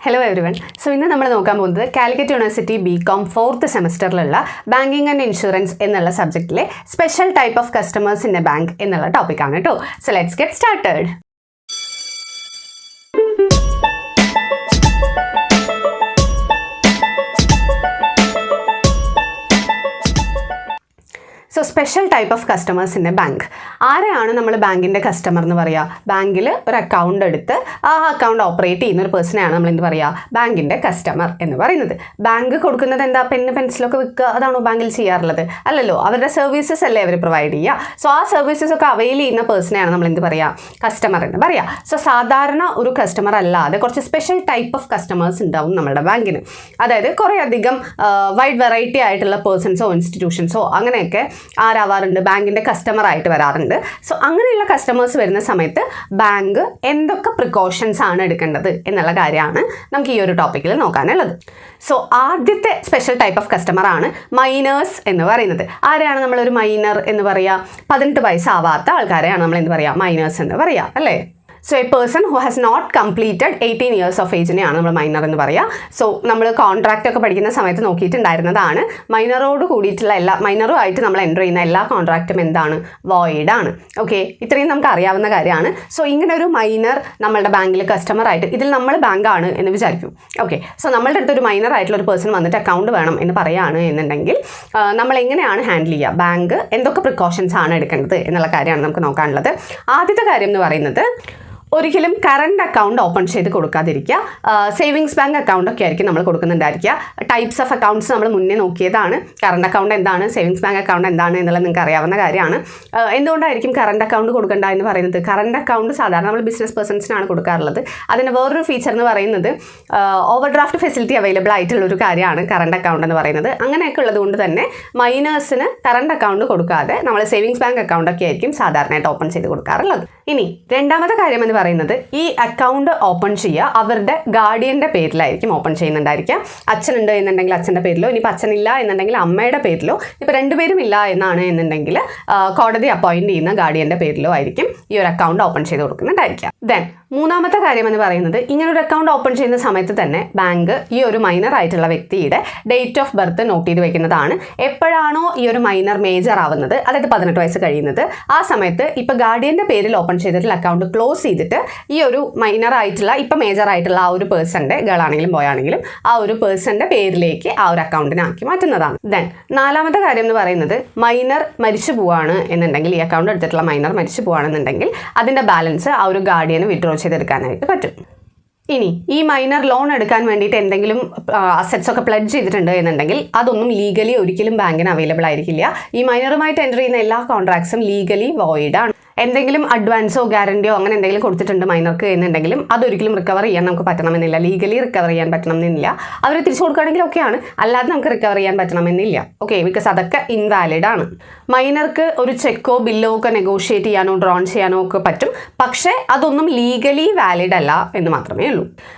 Hello everyone. So ഇന്ന് നമ്മൾ നോക്കാൻ പോകുന്നത് കാലിക്കറ്റ് യൂണിവേഴ്സിറ്റി ബികോം 4th സെമസ്റ്ററിലുള്ള ബാങ്കിങ് ആൻഡ് ഇൻഷുറൻസ് എന്നുള്ള സബ്ജക്റ്റിലെ special type of customers in a bank എന്നുള്ള ടോപ്പിക്കാണ് കേട്ടോ. So let's get started. So special type of customers in a bank. ആരെയാണ് നമ്മൾ ബാങ്കിൻ്റെ കസ്റ്റമർ എന്ന് പറയുക? ബാങ്കിൽ ഒരു അക്കൗണ്ട് എടുത്ത് ആ അക്കൗണ്ട് ഓപ്പറേറ്റ് ചെയ്യുന്ന ഒരു പേഴ്സണെയാണ് നമ്മൾ എന്ത് പറയുക? ബാങ്കിൻ്റെ കസ്റ്റമർ എന്ന് പറയുന്നത്. ബാങ്ക് കൊടുക്കുന്നത് എന്താ? പെന്ന് പെൻസിലൊക്കെ വിൽക്കുക, അതാണോ ബാങ്കിൽ ചെയ്യാറുള്ളത്? അല്ലല്ലോ, അവരുടെ സർവീസസ് അല്ലേ അവർ പ്രൊവൈഡ് ചെയ്യുക. സോ ആ സർവീസസ് ഒക്കെ അവൈൽ ചെയ്യുന്ന പേഴ്സണെയാണ് നമ്മൾ എന്ത് പറയുക? കസ്റ്റമർ എന്ന് പറയുക. സോ സാധാരണ ഒരു കസ്റ്റമർ അല്ലാതെ കുറച്ച് സ്പെഷ്യൽ ടൈപ്പ് ഓഫ് കസ്റ്റമേഴ്സ് ഉണ്ടാവും നമ്മുടെ ബാങ്കിന്. അതായത് കുറേ അധികം വൈഡ് വെറൈറ്റി ആയിട്ടുള്ള പേഴ്സൺസോ ഇൻസ്റ്റിറ്റ്യൂഷൻസോ അങ്ങനെയൊക്കെ ആരാവാറുണ്ട്? ബാങ്കിൻ്റെ കസ്റ്റമർ ആയിട്ട് വരാറുണ്ട്. സോ അങ്ങനെയുള്ള കസ്റ്റമേഴ്സ് വരുന്ന സമയത്ത് ബാങ്ക് എന്തൊക്കെ പ്രിക്കോഷൻസ് ആണ് എടുക്കേണ്ടത് എന്നുള്ള കാര്യമാണ് നമുക്ക് ഈ ഒരു ടോപ്പിക്കിൽ നോക്കാനുള്ളത്. സോ ആദ്യത്തെ സ്പെഷ്യൽ ടൈപ്പ് ഓഫ് കസ്റ്റമർ ആണ് മൈനേഴ്സ് എന്ന് പറയുന്നത്. ആരെയാണ് നമ്മളൊരു മൈനർ എന്ന് പറയുക? 18 വയസ്സാവാത്ത ആൾക്കാരെയാണ് നമ്മൾ എന്ത് പറയുക? മൈനേഴ്സ് എന്ന് പറയുക, അല്ലേ? So a person who has not completed 18 years of ഏജിനെയാണ് നമ്മൾ മൈനർ എന്ന് പറയുക. സോ നമ്മൾ കോൺട്രാക്റ്റ് ഒക്കെ പഠിക്കുന്ന സമയത്ത് നോക്കിയിട്ടുണ്ടായിരുന്നതാണ്, മൈനറോട് കൂടിയിട്ടുള്ള മൈനറുമായിട്ട് നമ്മൾ എൻ്റർ ചെയ്യുന്ന എല്ലാ കോൺട്രാക്റ്റും എന്താണ്? വോയിഡ് ആണ്. ഓക്കെ, ഇത്രയും നമുക്ക് അറിയാവുന്ന കാര്യമാണ്. സോ ഇങ്ങനെ ഒരു മൈനർ നമ്മളുടെ ബാങ്കിൽ കസ്റ്റമർ ആയിട്ട്, ഇതിൽ നമ്മൾ ബാങ്കാണ് എന്ന് വിചാരിക്കും. ഓക്കെ, സോ നമ്മളുടെ അടുത്ത് ഒരു മൈനർ ആയിട്ടുള്ള ഒരു പേഴ്സൺ വന്നിട്ട് അക്കൗണ്ട് വേണം എന്ന് പറയുകയാണ് എന്നുണ്ടെങ്കിൽ നമ്മൾ എങ്ങനെയാണ് ഹാൻഡിൽ ചെയ്യുക? ബാങ്ക് എന്തൊക്കെ പ്രിക്കോഷൻസ് ആണ് എടുക്കേണ്ടത് എന്നുള്ള കാര്യമാണ് നമുക്ക് നോക്കാനുള്ളത്. ആദ്യത്തെ കാര്യം എന്ന് പറയുന്നത്, ഒരിക്കലും കറണ്ട് അക്കൗണ്ട് ഓപ്പൺ ചെയ്ത് കൊടുക്കാതിരിക്കുക. സേവിങ്സ് ബാങ്ക് അക്കൗണ്ട് ഒക്കെ ആയിരിക്കും നമ്മൾ കൊടുക്കുന്നുണ്ടായിരിക്കുക. ടൈപ്സ് ഓഫ് അക്കൗണ്ട്സ് നമ്മൾ മുന്നേ നോക്കിയതാണ്. കറണ്ട് അക്കൗണ്ട് എന്താണ്, സേവിങ്സ് ബാങ്ക് അക്കൗണ്ട് എന്താണ് എന്നുള്ളത് നിങ്ങൾക്ക് അറിയാവുന്ന കാര്യമാണ്. എന്തുകൊണ്ടായിരിക്കും കറണ്ട് അക്കൗണ്ട് കൊടുക്കേണ്ട എന്ന് പറയുന്നത്? കറണ്ട് അക്കൗണ്ട് സാധാരണ നമ്മൾ ബിസിനസ് പേഴ്സൺസിനാണ് കൊടുക്കാറുള്ളത്. അതിന് വേറൊരു ഫീച്ചർ എന്ന് പറയുന്നത് ഓവർ ഡ്രാഫ്റ്റ് ഫെസിലിറ്റി അവൈലബിൾ ആയിട്ടുള്ള ഒരു കാര്യമാണ് കറണ്ട് അക്കൗണ്ട് എന്ന് പറയുന്നത്. അങ്ങനെയൊക്കെ ഉള്ളത് കൊണ്ട് തന്നെ മൈനേഴ്സിന് കറണ്ട് അക്കൗണ്ട് കൊടുക്കാതെ നമ്മൾ സേവിങ്സ് ബാങ്ക് അക്കൗണ്ട് ഒക്കെ ആയിരിക്കും സാധാരണയായിട്ട് ഓപ്പൺ ചെയ്ത് കൊടുക്കാറുള്ളത്. ഇനി രണ്ടാമത്തെ കാര്യം എന്ന് പറയുന്നത്, ഈ അക്കൗണ്ട് ഓപ്പൺ ചെയ്യുക അവരുടെ ഗാർഡിയൻ്റെ പേരിലായിരിക്കും ഓപ്പൺ ചെയ്യുന്നുണ്ടായിരിക്കുക. അച്ഛനുണ്ട് എന്നുണ്ടെങ്കിൽ അച്ഛൻ്റെ പേരിലോ, ഇനിയിപ്പോൾ അച്ഛനില്ല എന്നുണ്ടെങ്കിൽ അമ്മയുടെ പേരിലോ, ഇപ്പോൾ രണ്ടുപേരും ഇല്ല എന്നാണ് എന്നുണ്ടെങ്കിൽ കോടതി അപ്പോയിൻറ്റ് ചെയ്യുന്ന ഗാർഡിയൻ്റെ പേരിലോ ആയിരിക്കും ഈ ഒരു അക്കൗണ്ട് ഓപ്പൺ ചെയ്ത് കൊടുക്കുന്നുണ്ടായിരിക്കുക. ദെൻ മൂന്നാമത്തെ കാര്യം എന്ന് പറയുന്നത്, ഇങ്ങനൊരു അക്കൗണ്ട് ഓപ്പൺ ചെയ്യുന്ന സമയത്ത് തന്നെ ബാങ്ക് ഈ ഒരു മൈനർ ആയിട്ടുള്ള വ്യക്തിയുടെ ഡേറ്റ് ഓഫ് ബർത്ത് നോട്ട് ചെയ്ത് വെക്കുന്നതാണ്. എപ്പോഴാണോ ഈ ഒരു മൈനർ മേജർ ആവുന്നത്, അതായത് 18 വയസ്സ് കഴിയുന്നത്, ആ സമയത്ത് ഇപ്പോൾ ഗാർഡിയൻ്റെ പേരിൽ ഓപ്പൺ ചെയ്തിട്ടുള്ള അക്കൗണ്ട് ക്ലോസ് ചെയ്തിട്ട് ഈ ഒരു മൈനർ ആയിട്ടുള്ള ഇപ്പം മേജർ ആയിട്ടുള്ള ആ ഒരു പേഴ്സൻ്റെ, ഗേൾ ആണെങ്കിലും ബോയ് ആണെങ്കിലും, ആ ഒരു പേഴ്സൻ്റെ പേരിലേക്ക് ആ ഒരു അക്കൗണ്ടിനാക്കി മാറ്റുന്നതാണ്. ദെൻ നാലാമത്തെ കാര്യം എന്ന് പറയുന്നത്, മൈനർ മരിച്ചു പോവാണ് എന്നുണ്ടെങ്കിൽ, ഈ അക്കൗണ്ട് എടുത്തിട്ടുള്ള മൈനർ മരിച്ചു പോവാണെന്നുണ്ടെങ്കിൽ അതിൻ്റെ ബാലൻസ് ആ ഒരു ഗാർഡിയന് വിഡ്രോ ചെയ്തെടുക്കാനായിട്ട് പറ്റും. ഇനി ഈ മൈനർ ലോൺ എടുക്കാൻ വേണ്ടിയിട്ട് എന്തെങ്കിലും അസറ്റ്സ് ഒക്കെ പ്ലെഡ്ജ് ചെയ്തിട്ടുണ്ട് എന്നുണ്ടെങ്കിൽ അതൊന്നും ലീഗലി ഒരിക്കലും ബാങ്കിന് അവൈലബിൾ ആയിരിക്കില്ല. ഈ മൈനറുമായിട്ട് എൻ്റർ ചെയ്യുന്ന എല്ലാ കോൺട്രാക്ട്സും ലീഗലി വോയിഡ് ആണ്. എന്തെങ്കിലും അഡ്വാൻസോ ഗ്യാരണ്ടിയോ അങ്ങനെ എന്തെങ്കിലും കൊടുത്തിട്ടുണ്ട് മൈനർക്ക് എന്നുണ്ടെങ്കിലും അതൊരിക്കലും റിക്കവർ ചെയ്യാൻ നമുക്ക് പറ്റണമെന്നില്ല. ലീഗലി റിക്കവർ ചെയ്യാൻ പറ്റണമെന്നില്ല. അവർ തിരിച്ചു കൊടുക്കുകയാണെങ്കിൽ ഒക്കെയാണ്, അല്ലാതെ നമുക്ക് റിക്കവർ ചെയ്യാൻ പറ്റണമെന്നില്ല. ഓക്കെ, ബിക്കോസ് അതൊക്കെ ഇൻവാലിഡ് ആണ്. മൈനർക്ക് ഒരു ചെക്കോ ബില്ലോ ഒക്കെ നെഗോഷിയേറ്റ് ചെയ്യാനോ ഡ്രോൺ ചെയ്യാനോ ഒക്കെ പറ്റും, പക്ഷേ അതൊന്നും ലീഗലി വാലിഡ് അല്ല എന്ന് മാത്രമേ ഉള്ളൂ.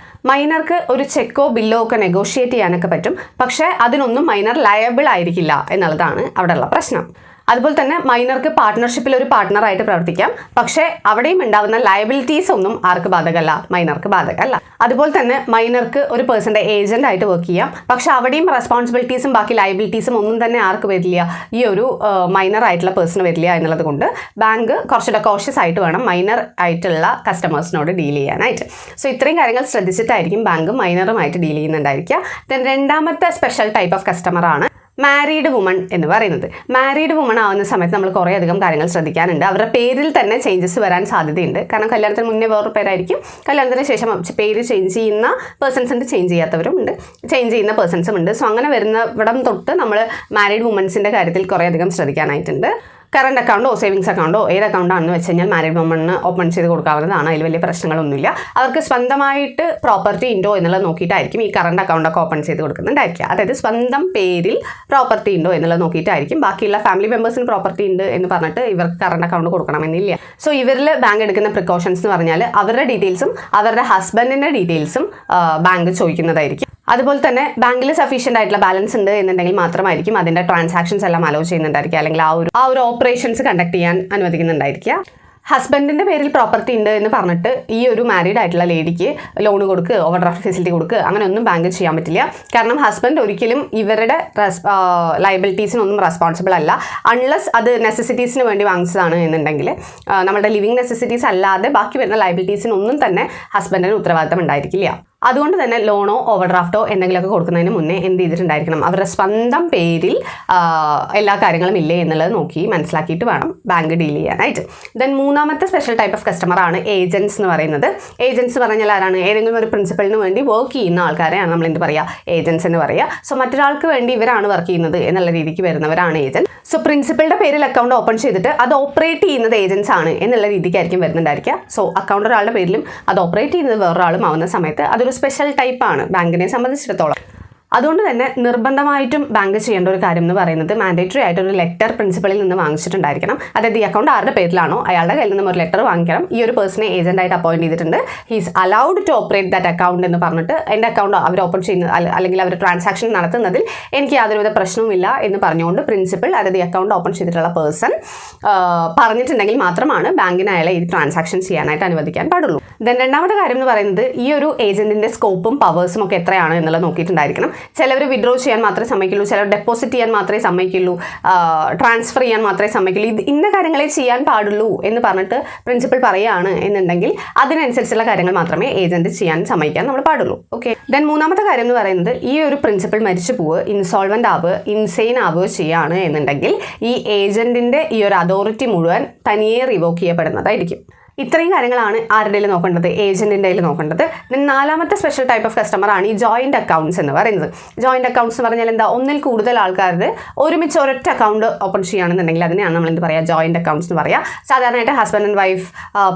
മൈനർക്ക് ഒരു ചെക്കോ ബില്ലോ ഒക്കെ നെഗോഷിയേറ്റ് ചെയ്യാനൊക്കെ പറ്റും, പക്ഷേ അതിനൊന്നും മൈനർ ലയബിൾ ആയിരിക്കില്ല എന്നുള്ളതാണ് അവിടെയുള്ള പ്രശ്നം. അതുപോലെ തന്നെ മൈനർക്ക് പാർട്ട്ണർഷിപ്പിൽ ഒരു പാർട്ട്ണറായിട്ട് പ്രവർത്തിക്കാം, പക്ഷേ അവിടെയും ഉണ്ടാകുന്ന ലയബിലിറ്റീസ് ഒന്നും ആർക്ക് ബാധകമല്ല? മൈനർക്ക് ബാധകമല്ല. അതുപോലെ തന്നെ മൈനർക്ക് ഒരു പേഴ്സൻ്റെ ഏജൻ്റ് ആയിട്ട് വർക്ക് ചെയ്യാം, പക്ഷേ അവിടെയും റെസ്പോൺസിബിലിറ്റീസും ബാക്കി ലയബിലിറ്റീസും ഒന്നും തന്നെ ആർക്ക് വരില്ല? ഈ ഒരു മൈനർ ആയിട്ടുള്ള പേഴ്സൺ വരില്ല എന്നുള്ളത് കൊണ്ട് ബാങ്ക് കുറച്ചുകൂടെ കോഷ്യസ് ആയിട്ട് വേണം മൈനർ ആയിട്ടുള്ള കസ്റ്റമേഴ്സിനോട് ഡീൽ ചെയ്യാനായിട്ട്. സോ ഇത്രയും കാര്യങ്ങൾ ശ്രദ്ധിച്ചിട്ടായിരിക്കും ബാങ്ക് മൈനറുമായിട്ട് ഡീൽ ചെയ്യുന്നുണ്ടായിരിക്കുക. ദെൻ രണ്ടാമത്തെ സ്പെഷ്യൽ ടൈപ്പ് ഓഫ് കസ്റ്റമറാണ് മാരീഡ് വുമൺ എന്ന് പറയുന്നത്. മാരീഡ് വുമൺ ആവുന്ന സമയത്ത് നമ്മൾ കുറേ അധികം കാര്യങ്ങൾ ശ്രദ്ധിക്കാനുണ്ട്. അവരുടെ പേരിൽ തന്നെ ചേഞ്ചസ് വരാൻ സാധ്യതയിട്ടുണ്ട്. കാരണം കല്യാണത്തിന് മുന്നേ വേറൊരു പേരായിരിക്കും, കല്യാണത്തിന് ശേഷം പേര് ചേഞ്ച് ചെയ്യുന്ന പേഴ്സൺസ് ഉണ്ട്, ചേഞ്ച് ചെയ്യാത്തവരും ഉണ്ട്, ചേഞ്ച് ചെയ്യുന്ന പേഴ്സൺസും ഉണ്ട്. സോ അങ്ങനെ വരുന്നവിടം തൊട്ട് നമ്മൾ മാരീഡ് വുമൻസിൻ്റെ കാര്യത്തിൽ കുറേ അധികം ശ്രദ്ധിക്കാനായിട്ടുണ്ട്. കറണ്ട് അക്കൗണ്ടോ സേവിങ്സ് അക്കൗണ്ടോ ഏത് അക്കൗണ്ടാണെന്ന് വെച്ച് കഴിഞ്ഞാൽ മാരീഡ് വുമണിന് ഓപ്പൺ ചെയ്ത് കൊടുക്കാവുന്നതാണ്. അതിൽ വലിയ പ്രശ്നങ്ങളൊന്നുമില്ല. അവർക്ക് സ്വന്തമായിട്ട് പ്രോപ്പർട്ടി ഉണ്ടോ എന്നുള്ളത് നോക്കിയിട്ടായിരിക്കും ഈ കറണ്ട് അക്കൗണ്ടൊക്കെ ഓപ്പൺ ചെയ്ത് കൊടുക്കുന്നുണ്ടായിരിക്കുക. അതായത് സ്വന്തം പേരിൽ പ്രോപ്പർട്ടി ഉണ്ടോ എന്നുള്ളത് നോക്കിയിട്ടായിരിക്കും. ബാക്കിയുള്ള ഫാമിലി മെമ്പേഴ്സിന് പ്രോപ്പർട്ടി ഉണ്ട് എന്ന് പറഞ്ഞിട്ട് ഇവർക്ക് കറണ്ട് അക്കൗണ്ട് കൊടുക്കണമെന്നില്ല. സോ ഇവരിൽ ബാങ്ക് എടുക്കുന്ന പ്രിക്കോഷൻസ് എന്ന് പറഞ്ഞാൽ അവരുടെ ഡീറ്റെയിൽസും അവരുടെ ഹസ്ബൻഡിൻ്റെ ഡീറ്റെയിൽസും ബാങ്ക് ചോദിക്കുന്നതായിരിക്കും. അതുപോലെ തന്നെ ബാങ്കിൽ സഫീഷ്യൻ്റ് ആയിട്ടുള്ള ബാലൻസ് ഉണ്ട് എന്നുണ്ടെങ്കിൽ മാത്രമായിരിക്കും അതിൻ്റെ ട്രാൻസാക്ഷൻസ് എല്ലാം അലോ ചെയ്യുന്നുണ്ടായിരിക്കുക, അല്ലെങ്കിൽ ആ ഒരു ഓപ്പറേഷൻസ് കണ്ടക്ട് ചെയ്യാൻ അനുവദിക്കുന്നുണ്ടായിരിക്കുക. ഹസ്ബൻഡിൻ്റെ പേരിൽ പ്രോപ്പർട്ടി ഉണ്ട് എന്ന് പറഞ്ഞിട്ട് ഈ ഒരു മാരീഡ് ആയിട്ടുള്ള ലേഡിക്ക് ലോൺ കൊടുക്കുക, ഓവർ ഡ്രാഫ്റ്റ് ഫെസിലിറ്റി കൊടുക്കുക, അങ്ങനെ ഒന്നും ബാങ്ക് ചെയ്യാൻ പറ്റില്ല. കാരണം ഹസ്ബൻഡ് ഒരിക്കലും ഇവരുടെ ലയബിലിറ്റീസിനൊന്നും റെസ്പോൺസിബിൾ അല്ല. അൺലെസ് അത് നെസസിറ്റീസിന് വേണ്ടി വാങ്ങിച്ചതാണ് എന്നുണ്ടെങ്കിൽ, നമ്മുടെ ലിവിങ് നെസസിറ്റീസ് അല്ലാതെ ബാക്കി വരുന്ന ലയബിലിറ്റീസിനൊന്നും തന്നെ ഹസ്ബൻഡിന് ഉത്തരവാദിത്തം ഉണ്ടായിരിക്കില്ല. അതുകൊണ്ട് തന്നെ ലോണോ ഓവർ ഡ്രാഫ്റ്റോ എന്തെങ്കിലുമൊക്കെ കൊടുക്കുന്നതിന് മുന്നേ എന്ത് ചെയ്തിട്ടുണ്ടായിരിക്കണം, അവരുടെ സ്വന്തം പേരിൽ എല്ലാ കാര്യങ്ങളും ഇല്ലേ എന്നുള്ളത് നോക്കി മനസ്സിലാക്കിയിട്ട് വേണം ബാങ്ക് ഡീൽ ചെയ്യാനായിട്ട്. ദെൻ മൂന്നാമത്തെ സ്പെഷ്യൽ ടൈപ്പ് ഓഫ് കസ്റ്റമർ ആണ് ഏജൻസ് എന്ന് പറയുന്നത്. ഏജൻസ് എന്ന് പറഞ്ഞാൽ ആരാണ്? ഏതെങ്കിലും ഒരു പ്രിൻസിപ്പലിന് വേണ്ടി വർക്ക് ചെയ്യുന്ന ആൾക്കാരെയാണ് നമ്മൾ എന്ത് പറയുക, ഏജൻസ് എന്ന് പറയുക. സോ മറ്റൊരാൾക്ക് വേണ്ടി ഇവരാണ് വർക്ക് ചെയ്യുന്നത് എന്നുള്ള രീതിക്ക് വരുന്നവരാണ് ഏജൻസ്. സോ പ്രിൻസിപ്പളുടെ പേരിൽ അക്കൗണ്ട് ഓപ്പൺ ചെയ്തിട്ട് അത് ഓപ്പറേറ്റ് ചെയ്യുന്നത് ഏജൻസ് ആണ് എന്നുള്ള രീതിക്കായിരിക്കും വരുന്നുണ്ടായിരിക്കുക. സോ അക്കൗണ്ട് ഒരാളുടെ പേരിലും അത് ഓപ്പറേറ്റ് ചെയ്യുന്നത് വേറൊരാളും ആവുന്ന സമയത്ത് അതൊരു സ്പെഷ്യൽ ടൈപ്പാണ് ബാങ്കിനെ സംബന്ധിച്ചിടത്തോളം. അതുകൊണ്ട് തന്നെ നിർബന്ധമായിട്ടും ബാങ്ക് ചെയ്യേണ്ട ഒരു കാര്യം എന്ന് പറയുന്നത് മാൻഡേറ്ററി ആയിട്ടൊരു ലെറ്റർ പ്രിൻസിപ്പളിൽ നിന്ന് വാങ്ങിച്ചിട്ടുണ്ടായിരിക്കണം. അതായത് ഈ അക്കൗണ്ട് ആരുടെ പേരിലാണോ അയാളുടെ കയ്യിൽ നിന്നും ഒരു ലെറ്റർ വാങ്ങിക്കണം. ഈ ഒരു പേഴ്സണെ ഏജന്റായിട്ട് അപ്പോയിന്റ് ചെയ്തിട്ടുണ്ട്, he's allowed to operate that account എന്ന് പറഞ്ഞിട്ട് എൻ്റെ അക്കൗണ്ട് അവർ ഓപ്പൺ ചെയ്യുന്ന അല്ലെങ്കിൽ അവർ ട്രാൻസാക്ഷൻ നടത്തുന്നതിൽ എനിക്ക് യാതൊരുവിധ പ്രശ്നവുമില്ല എന്ന് പറഞ്ഞുകൊണ്ട് പ്രിൻസിപ്പൽ, അതായത് ഈ അക്കൗണ്ട് ഓപ്പൺ ചെയ്തിട്ടുള്ള പേഴ്സൺ പറഞ്ഞിട്ടുണ്ടെങ്കിൽ മാത്രമാണ് ബാങ്കിന് അയാളെ ഈ ട്രാൻസാക്ഷൻ ചെയ്യാനായിട്ട് അനുവദിക്കാൻ പാടുള്ളൂ. ദെൻ രണ്ടാമത്തെ കാര്യം എന്ന് പറയുന്നത് ഈ ഒരു ഏജന്റിന്റെ സ്കോപ്പും പവേഴ്സും ഒക്കെ എത്രയാണ് എന്നുള്ളത് നോക്കിയിട്ടുണ്ടായിരിക്കണം. ചിലവർ വിഡ്രോ ചെയ്യാൻ മാത്രമേ സമ്മതിക്കുള്ളൂ, ചിലർ ഡെപ്പോസിറ്റ് ചെയ്യാൻ മാത്രമേ സമ്മതിക്കുള്ളൂ, ട്രാൻസ്ഫർ ചെയ്യാൻ മാത്രമേ സമ്മതിക്കുള്ളൂ, ഇന്ന കാര്യങ്ങളെ ചെയ്യാൻ പാടുള്ളൂ എന്ന് പറഞ്ഞിട്ട് പ്രിൻസിപ്പൽ പറയുകയാണ് എന്നുണ്ടെങ്കിൽ അതിനനുസരിച്ചുള്ള കാര്യങ്ങൾ മാത്രമേ ഏജന്റ് ചെയ്യാൻ സമ്മതിക്കാൻ നമ്മൾ പാടുള്ളൂ. ഓക്കെ. ദെൻ മൂന്നാമത്തെ കാര്യം എന്ന് പറയുന്നത് ഈ ഒരു പ്രിൻസിപ്പൽ മരിച്ചു പോവുക, ഇൻസോൾവൻ്റ് ആവുക, ഇൻസെയിൻ ആവുക ചെയ്യുകയാണ് എന്നുണ്ടെങ്കിൽ ഈ ഏജന്റിന്റെ ഈ ഒരു അതോറിറ്റി മുഴുവൻ തനിയെ റിവോക്ക് ചെയ്യപ്പെടുന്നതായിരിക്കും. ഇത്രയും കാര്യങ്ങളാണ് ആരുടെ നോക്കേണ്ടത്, ഏജന്റിൻ്റെ നോക്കേണ്ടത്. ദെൻ നാലാമത്തെ സ്പെഷ്യൽ ടൈപ്പ് ഓഫ് കസ്റ്റമർ ആണ് ഈ ജോയിന്റ് അക്കൗണ്ട്സ് എന്ന് പറയുന്നത്. ജോയിന്റ് അക്കൗണ്ട്സ് എന്ന് പറഞ്ഞാൽ എന്താ, ഒന്നിൽ കൂടുതൽ ആൾക്കാരുടെ ഒരുമിച്ച് ഒരൊറ്റ അക്കൗണ്ട് ഓപ്പൺ ചെയ്യുകയാണെന്നുണ്ടെങ്കിൽ അതിനെയാണ് നമ്മൾ എന്ത് പറയുക, ജോയിന്റ് അക്കൗണ്ട്സ് എന്ന് പറയുക. സാധാരണയായിട്ട് ഹസ്ബൻഡ് ആൻഡ് വൈഫ്,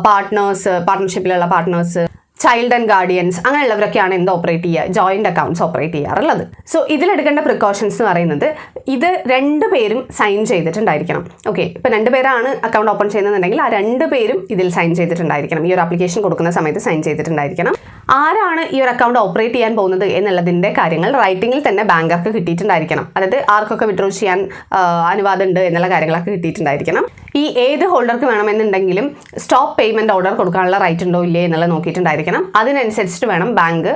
പാർട്ട്നേഴ്സ്, പാർട്ട്ണർഷിപ്പിലുള്ള പാർട്ട്നേഴ്സ്, ചൈൽഡ് ആൻഡ് ഗാർഡിയൻസ് അങ്ങനെയുള്ളവരൊക്കെയാണ് എന്ത് ഓപ്പറേറ്റ് ചെയ്യുക, ജോയിന്റ് അക്കൗണ്ട്സ് ഓപ്പറേറ്റ് ചെയ്യാറുള്ളത്. സോ ഇതിലെടുക്കേണ്ട പ്രിക്കോഷൻസ് എന്ന് പറയുന്നത് ഇത് രണ്ടുപേരും സൈൻ ചെയ്തിട്ടുണ്ടായിരിക്കണം. ഓക്കെ, ഇപ്പോൾ രണ്ടുപേരാണ് അക്കൗണ്ട് ഓപ്പൺ ചെയ്യുന്നതെന്നുണ്ടെങ്കിൽ ആ രണ്ടുപേരും ഇതിൽ സൈൻ ചെയ്തിട്ടുണ്ടായിരിക്കണം. ഈ ഒരു ആപ്ലിക്കേഷൻ കൊടുക്കുന്ന സമയത്ത് സൈൻ ചെയ്തിട്ടുണ്ടായിരിക്കണം. ആരാണ് ഈ ഒരു അക്കൗണ്ട് ഓപ്പറേറ്റ് ചെയ്യാൻ പോകുന്നത് എന്നുള്ളതിൻ്റെ കാര്യങ്ങൾ റൈറ്റിങ്ങിൽ തന്നെ ബാങ്കർക്ക് കിട്ടിയിട്ടുണ്ടായിരിക്കണം. അതായത് ആർക്കൊക്കെ വിഡ്രോ ചെയ്യാൻ അനുവാദം ഉണ്ട് എന്നുള്ള കാര്യങ്ങളൊക്കെ കിട്ടിയിട്ടുണ്ടായിരിക്കണം. ഈ ഏത് ഹോൾഡർക്ക് വേണമെന്നുണ്ടെങ്കിലും സ്റ്റോപ്പ് പേയ്മെൻറ്റ് ഓർഡർ കൊടുക്കാനുള്ള റൈറ്റ് ഉണ്ടോ ഇല്ലേ എന്നുള്ളത് നോക്കിയിട്ടുണ്ടായിരിക്കണം. അതിനനുസരിച്ചിട്ട് വേണം ബാങ്ക്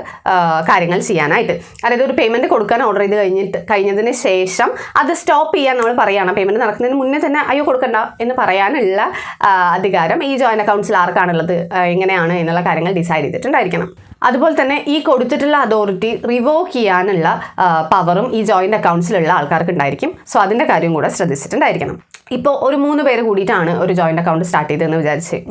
കാര്യങ്ങൾ ചെയ്യാനായിട്ട്. അതായത് ഒരു പേയ്മെൻറ്റ് കൊടുക്കാൻ ഓർഡർ ചെയ്ത് കഴിഞ്ഞതിന് ശേഷം അത് സ്റ്റോപ്പ് ചെയ്യാൻ നമ്മൾ പറയുകയാണ്. പേയ്മെൻറ്റ് നടക്കുന്നതിന് മുന്നേ തന്നെ അയ്യോ കൊടുക്കണ്ട എന്ന് പറയാനുള്ള അധികാരം ഈ ജോയിന്റ് അക്കൗണ്ട്സിൽ ആർക്കാണുള്ളത്, എങ്ങനെയാണ് എന്നുള്ള കാര്യങ്ങൾ ഡിസൈഡ് ചെയ്തിട്ടുണ്ടായിരിക്കണം. അതുപോലെ തന്നെ ഈ കൊടുത്തിട്ടുള്ള അതോറിറ്റി റിവോക്ക് ചെയ്യാനുള്ള പവറും ഈ ജോയിന്റ് അക്കൗണ്ട്സിലുള്ള ആൾക്കാർക്ക് ഉണ്ടായിരിക്കും. സോ അതിൻ്റെ കാര്യം കൂടെ ശ്രദ്ധിച്ചിട്ടുണ്ടായിരിക്കണം. ഇപ്പോൾ ഒരു 3 പേര് കൂടിയിട്ടാണ് ഒരു ജോയിന്റ് അക്കൗണ്ട് സ്റ്റാർട്ട് ചെയ്തതെന്ന്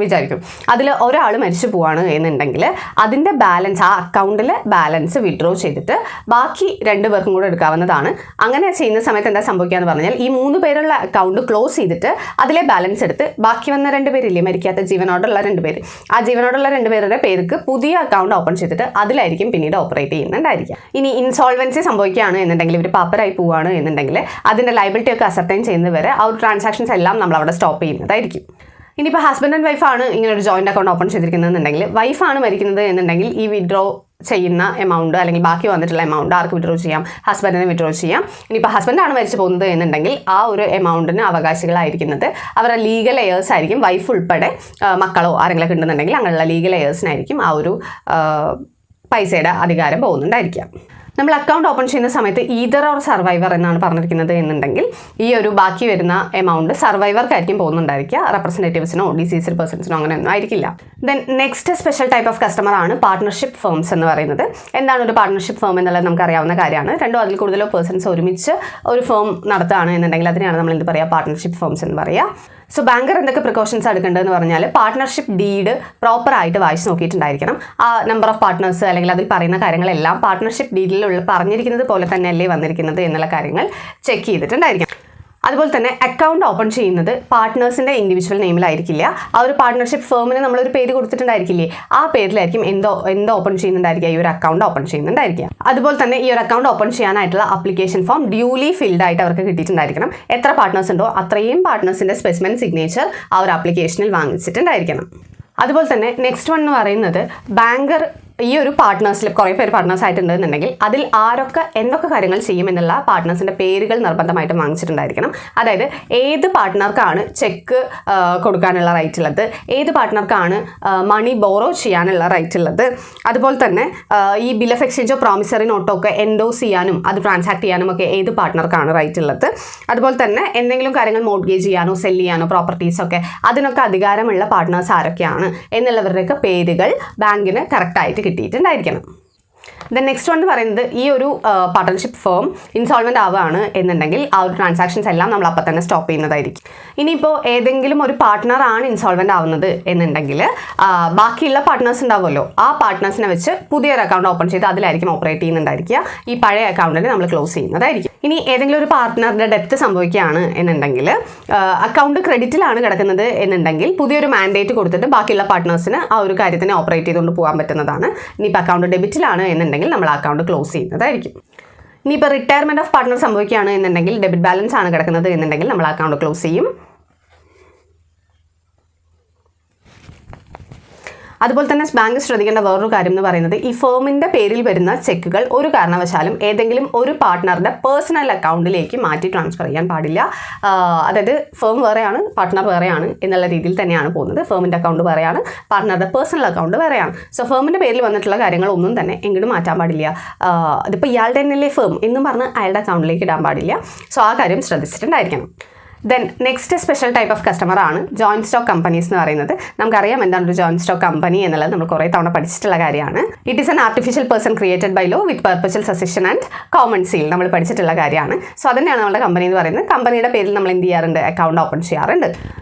വിചാരിക്കും. അതിൽ ഒരാൾ മരിച്ചു പോവാണ് എന്നുണ്ടെങ്കിൽ അതിൻ്റെ ബാലൻസ്, ആ അക്കൗണ്ടിലെ ബാലൻസ് വിഡ്രോ ചെയ്തിട്ട് ബാക്കി 2 പേർക്കും കൂടെ എടുക്കാവുന്നതാണ്. അങ്ങനെ ചെയ്യുന്ന സമയത്ത് എന്താ സംഭവിക്കുക എന്ന് പറഞ്ഞാൽ ഈ 3 പേരുള്ള അക്കൗണ്ട് ക്ലോസ് ചെയ്തിട്ട് അതിലെ ബാലൻസ് എടുത്ത് ബാക്കി വന്ന 2 പേരില്ലേ, മരിക്കാത്ത ജീവനോടുള്ള 2 പേര്, ആ ജീവനോടുള്ള 2 പേരുടെ പേർക്ക് പുതിയ അക്കൗണ്ട് ഓപ്പൺ ചെയ്തിട്ട് അതിലായിരിക്കും പിന്നീട് ഓപ്പറേറ്റ് ചെയ്യുന്നുണ്ടായിരിക്കും. ഇനി ഇൻസോൾവൻസി സംഭവിക്കുകയാണ് എന്നുണ്ടെങ്കിൽ, ഇവർ പാപ്പറായി പോവുകയാണ് എന്നുണ്ടെങ്കിൽ അതിൻ്റെ ലയബിലിറ്റി ഒക്കെ അസർട്ടൈൻ ചെയ്യുന്നത് വരെ ആ ഒരു ട്രാൻസാക്ഷൻസ് എല്ലാം നമ്മൾ അവിടെ സ്റ്റോപ്പ് ചെയ്യുന്നതായിരിക്കും. ഇനിയിപ്പോൾ ഹസ്ബൻഡ് ആൻഡ് വൈഫാണ് ഇങ്ങനെ ഒരു ജോയിന്റ് അക്കൗണ്ട് ഓപ്പൺ ചെയ്തിരിക്കുന്നതെന്നുണ്ടെങ്കിൽ, വൈഫാണ് മരിക്കുന്നത് എന്നുണ്ടെങ്കിൽ ഈ വിഡ്രോ ചെയ്യുന്ന എമൗണ്ട് അല്ലെങ്കിൽ ബാക്കി വന്നിട്ടുള്ള എമൗണ്ട് ആർക്ക് വിഡ്രോ ചെയ്യാം, ഹസ്ബൻഡിന് വിഡ്രോ ചെയ്യാം. ഇനിയിപ്പോൾ ഹസ്ബൻഡാണ് മരിച്ചു പോകുന്നത് എന്നുണ്ടെങ്കിൽ ആ ഒരു എമൗണ്ടിന് അവകാശികളായിരിക്കുന്നത് അവരുടെ ലീഗൽ എയേഴ്സ് ആയിരിക്കും. വൈഫ് ഉൾപ്പെടെ മക്കളോ ആരെങ്കിലൊക്കെ ഉണ്ടെന്നുണ്ടെങ്കിൽ അങ്ങനെയുള്ള ലീഗൽ എയേഴ്സിനായിരിക്കും ആ ഒരു പൈസയുടെ അധികാരം പോകുന്നുണ്ടായിരിക്കാം. നമ്മൾ അക്കൗണ്ട് ഓപ്പൺ ചെയ്യുന്ന സമയത്ത് ഈതർ ഓർ സർവൈവർ എന്നാണ് പറഞ്ഞിരിക്കുന്നത് എന്നുണ്ടെങ്കിൽ ഈ ഒരു ബാക്കി വരുന്ന എമൗണ്ട് സർവൈവർക്കായിരിക്കും പോകുന്നുണ്ടായിരിക്കുക, റെപ്രസെൻറ്റേറ്റീവ്സിനോ ഡിസീസ്ഡ് പേഴ്സൺസിനോ അങ്ങനെയൊന്നും ആയിരിക്കില്ല. Then next special type of customer ആണ് പാർട്ട്ണർഷിപ്പ് ഫേംസ് എന്ന് പറയുന്നത്. എന്താണ് ഒരു പാർട്ട്ണർഷിപ്പ് ഫേം എന്നുള്ളത് നമുക്കറിയാവുന്ന കാര്യമാണ്. 2 അതിൽ കൂടുതലോ പേഴ്സൺസ് ഒരുമിച്ച് ഒരു ഫേം നടത്തുകയാണ് എന്നുണ്ടെങ്കിൽ അതിനെയാണ് നമ്മൾ എന്ത് പറയുക, പാർട്ട്ണർഷിപ്പ് ഫേംസ് എന്ന് പറയുക. സോ ബാങ്കർ എന്തൊക്കെ പ്രിക്കോഷൻസ് എടുക്കേണ്ടതെന്ന് പറഞ്ഞാൽ പാർട്ട്ണർഷിപ്പ് ഡീഡ് പ്രോപ്പറായിട്ട് വായിച്ച് നോക്കിയിട്ടുണ്ടായിരിക്കണം. ആ നമ്പർ ഓഫ് പാർട്ട്നേഴ്സ് അല്ലെങ്കിൽ അതിൽ പറയുന്ന കാര്യങ്ങളെല്ലാം പാർട്ട്ണർഷിപ്പ് ഡീഡിലുള്ള പറഞ്ഞിരിക്കുന്നത് പോലെ തന്നെയല്ലേ വന്നിരിക്കുന്നത് എന്നുള്ള കാര്യങ്ങൾ ചെക്ക് ചെയ്തിട്ടുണ്ടായിരിക്കണം. അതുപോലെ തന്നെ അക്കൗണ്ട് ഓപ്പൺ ചെയ്യുന്നത് പാർട്ട്നേഴ്സിൻ്റെ ഇൻഡിവിജ്വൽ നെയിമിലായിരിക്കില്ല. ആ ഒരു പാർട്ട്ണർഷിപ്പ് ഫേമിന് നമ്മളൊരു പേര് കൊടുത്തിട്ടുണ്ടായിരിക്കില്ലേ, ആ പേരിലായിരിക്കും എന്തോ ഓപ്പൺ ചെയ്യുന്നുണ്ടായിരിക്കുക, ഈ ഒരു അക്കൗണ്ട് ഓപ്പൺ ചെയ്യുന്നുണ്ടായിരിക്കുക. അതുപോലെ തന്നെ ഈ ഒരു അക്കൗണ്ട് ഓപ്പൺ ചെയ്യാനായിട്ടുള്ള ആപ്ലിക്കേഷൻ ഫോം ഡ്യൂലി ഫിൽഡ് ആയിട്ട് അവർക്ക് കിട്ടിയിട്ടുണ്ടായിരിക്കണം. എത്ര പാർട്ട്നേഴ്സ് ഉണ്ടോ അത്രയും പാർട്ട്നേഴ്സിൻ്റെ സ്പെസിമെൻ സിഗ്നേച്ചർ ആ ഒരു ആപ്ലിക്കേഷനിൽ വാങ്ങിച്ചിട്ടുണ്ടായിരിക്കണം. അതുപോലെ തന്നെ നെക്സ്റ്റ് വൺ എന്ന് പറയുന്നത് ബാങ്കർ ഈ ഒരു പാർട്ട്നേഴ്സിൽ കുറേ പേര് പാർട്ട്നേഴ്സ് ആയിട്ടുണ്ടെന്നുണ്ടെങ്കിൽ അതിൽ ആരൊക്കെ എന്തൊക്കെ കാര്യങ്ങൾ ചെയ്യുമെന്നുള്ള പാർട്ട്നേഴ്സിൻ്റെ പേരുകൾ നിർബന്ധമായിട്ടും വാങ്ങിച്ചിട്ടുണ്ടായിരിക്കണം. അതായത് ഏത് പാർട്ട്ണർക്കാണ് ചെക്ക് കൊടുക്കാനുള്ള റൈറ്റ് ഉള്ളത്, ഏത് പാർട്ട്ണർക്കാണ് മണി ബോറോ ചെയ്യാനുള്ള റൈറ്റ് ഉള്ളത്, അതുപോലെ തന്നെ ഈ ബിൽ ഓഫ് എക്സ്ചേഞ്ചോ പ്രോമിസറി നോട്ടോ ഒക്കെ എൻഡോസ് ചെയ്യാനും അത് ട്രാൻസാക്ട് ചെയ്യാനും ഒക്കെ ഏത് പാർട്ട്ണർക്കാണ് റൈറ്റ് ഉള്ളത്. അതുപോലെ തന്നെ എന്തെങ്കിലും കാര്യങ്ങൾ മോർഗേജ് ചെയ്യാനോ സെല് ചെയ്യാനോ പ്രോപ്പർട്ടീസൊക്കെ അതിനൊക്കെ അധികാരമുള്ള പാർട്ട്നേഴ്സ് ആരൊക്കെയാണ് എന്നുള്ളവരുടെയൊക്കെ പേരുകൾ ബാങ്കിന് കറക്റ്റായിട്ട് കിട്ടിയിട്ടുണ്ടായിരിക്കണം. ദെൻ നെക്സ്റ്റ് വൺ എന്ന് പറയുന്നത് ഈ ഒരു പാർട്ട്ണർഷിപ്പ് ഫേം ഇൻസോൾവെൻ്റ് ആവുകയാണ് എന്നുണ്ടെങ്കിൽ ആ ഒരു ട്രാൻസാക്ഷൻസ് എല്ലാം നമ്മൾ അപ്പം തന്നെ സ്റ്റോപ്പ് ചെയ്യുന്നതായിരിക്കും. ഇനിയിപ്പോൾ ഏതെങ്കിലും ഒരു പാർട്ട്ണറാണ് ഇൻസോൾവെൻ്റ് ആവുന്നത് എന്നുണ്ടെങ്കിൽ ബാക്കിയുള്ള പാർട്ട്നേഴ്സ് ഉണ്ടാവുമല്ലോ, ആ പാർട്ട്നേഴ്സിനെ വെച്ച് പുതിയൊരു അക്കൗണ്ട് ഓപ്പൺ ചെയ്ത് അതിലായിരിക്കും ഓപ്പറേറ്റ് ചെയ്യുന്നുണ്ടായിരിക്കുക. ഈ പഴയ അക്കൗണ്ടിനെ നമ്മൾ ക്ലോസ് ചെയ്യുന്നതായിരിക്കും. ഇനി ഏതെങ്കിലും ഒരു പാർട്ട്ണറുടെ ഡെത്ത് സംഭവിക്കുകയാണ് എന്നുണ്ടെങ്കിൽ അക്കൗണ്ട് ക്രെഡിറ്റിലാണ് കിടക്കുന്നത് എന്നുണ്ടെങ്കിൽ പുതിയൊരു മാൻഡേറ്റ് കൊടുത്തിട്ട് ബാക്കിയുള്ള പാർട്ട്നേഴ്സിന് ആ ഒരു കാര്യത്തിനെ ഓപ്പറേറ്റ് ചെയ്തുകൊണ്ട് പോകാൻ പറ്റുന്നതാണ്. ഇനിയിപ്പോൾ അക്കൗണ്ട് ഡെബിറ്റിലാണ് എന്നുണ്ടെങ്കിൽ നമ്മൾ ആ അക്കൗണ്ട് ക്ലോസ് ചെയ്യുന്നതായിരിക്കും. ഇനിയിപ്പോൾ റിട്ടയർമെൻറ്റ് ഓഫ് പാർട്ട്ണർ സംഭവിക്കുകയാണ് എന്നുണ്ടെങ്കിൽ ഡെബിറ്റ് ബാലൻസ് ആണ് കിടക്കുന്നത് എന്നുണ്ടെങ്കിൽ നമ്മൾ അക്കൗണ്ട് ക്ലോസ് ചെയ്യും. അതുപോലെ തന്നെ ബാങ്ക് ശ്രദ്ധിക്കേണ്ട വേറൊരു കാര്യം എന്ന് പറയുന്നത് ഈ ഫേമിൻ്റെ പേരിൽ വരുന്ന ചെക്കുകൾ ഒരു കാരണവശാലും ഏതെങ്കിലും ഒരു പാർട്ട്ണറുടെ പേഴ്സണൽ അക്കൗണ്ടിലേക്ക് മാറ്റി ട്രാൻസ്ഫർ ചെയ്യാൻ പാടില്ല. അതായത് ഫേം വേറെയാണ് പാർട്ട്ണർ വേറെയാണ് എന്നുള്ള രീതിയിൽ തന്നെയാണ് പോകുന്നത്. ഫേമിൻ്റെ അക്കൗണ്ട് വേറെയാണ്, പാർട്ട്ണറുടെ പേഴ്സണൽ അക്കൗണ്ട് വേറെയാണ്. സോ ഫേമിൻ്റെ പേരിൽ വന്നിട്ടുള്ള കാര്യങ്ങളൊന്നും തന്നെ എങ്ങോട്ടും മാറ്റാൻ പാടില്ല. അതിപ്പോൾ ഇയാളുടെ തന്നെയല്ലേ ഫേം എന്നും പറഞ്ഞ് അയാളുടെ അക്കൗണ്ടിലേക്ക് ഇടാൻ പാടില്ല. സോ ആ കാര്യം ശ്രദ്ധിച്ചിട്ടുണ്ടായിരിക്കണം. Then next special type of customer ആണ് ജോയിൻറ്റ് സ്റ്റോക്ക് കമ്പനീസ് എന്ന് പറയുന്നത്. നമുക്കറിയാം എന്താണ് ഒരു ജോയിൻറ്റ് സ്റ്റോക്ക് കമ്പനി എന്നുള്ളത്, നമ്മൾ കുറേ തവണ പഠിച്ചിട്ടുള്ള കാര്യമാണ്. It is an artificial person created by law with perpetual succession and common seal, നമ്മൾ പഠിച്ചിട്ടുള്ള കാര്യമാണ്. സോ അതന്നെയാണ് നമ്മുടെ കമ്പനി എന്ന് പറയുന്നത്. കമ്പനിയുടെ പേരിൽ നമ്മൾ എന്ത് ചെയ്യാറുണ്ട്, അക്കൗണ്ട് ഓപ്പൺ ചെയ്യാറുണ്ട്.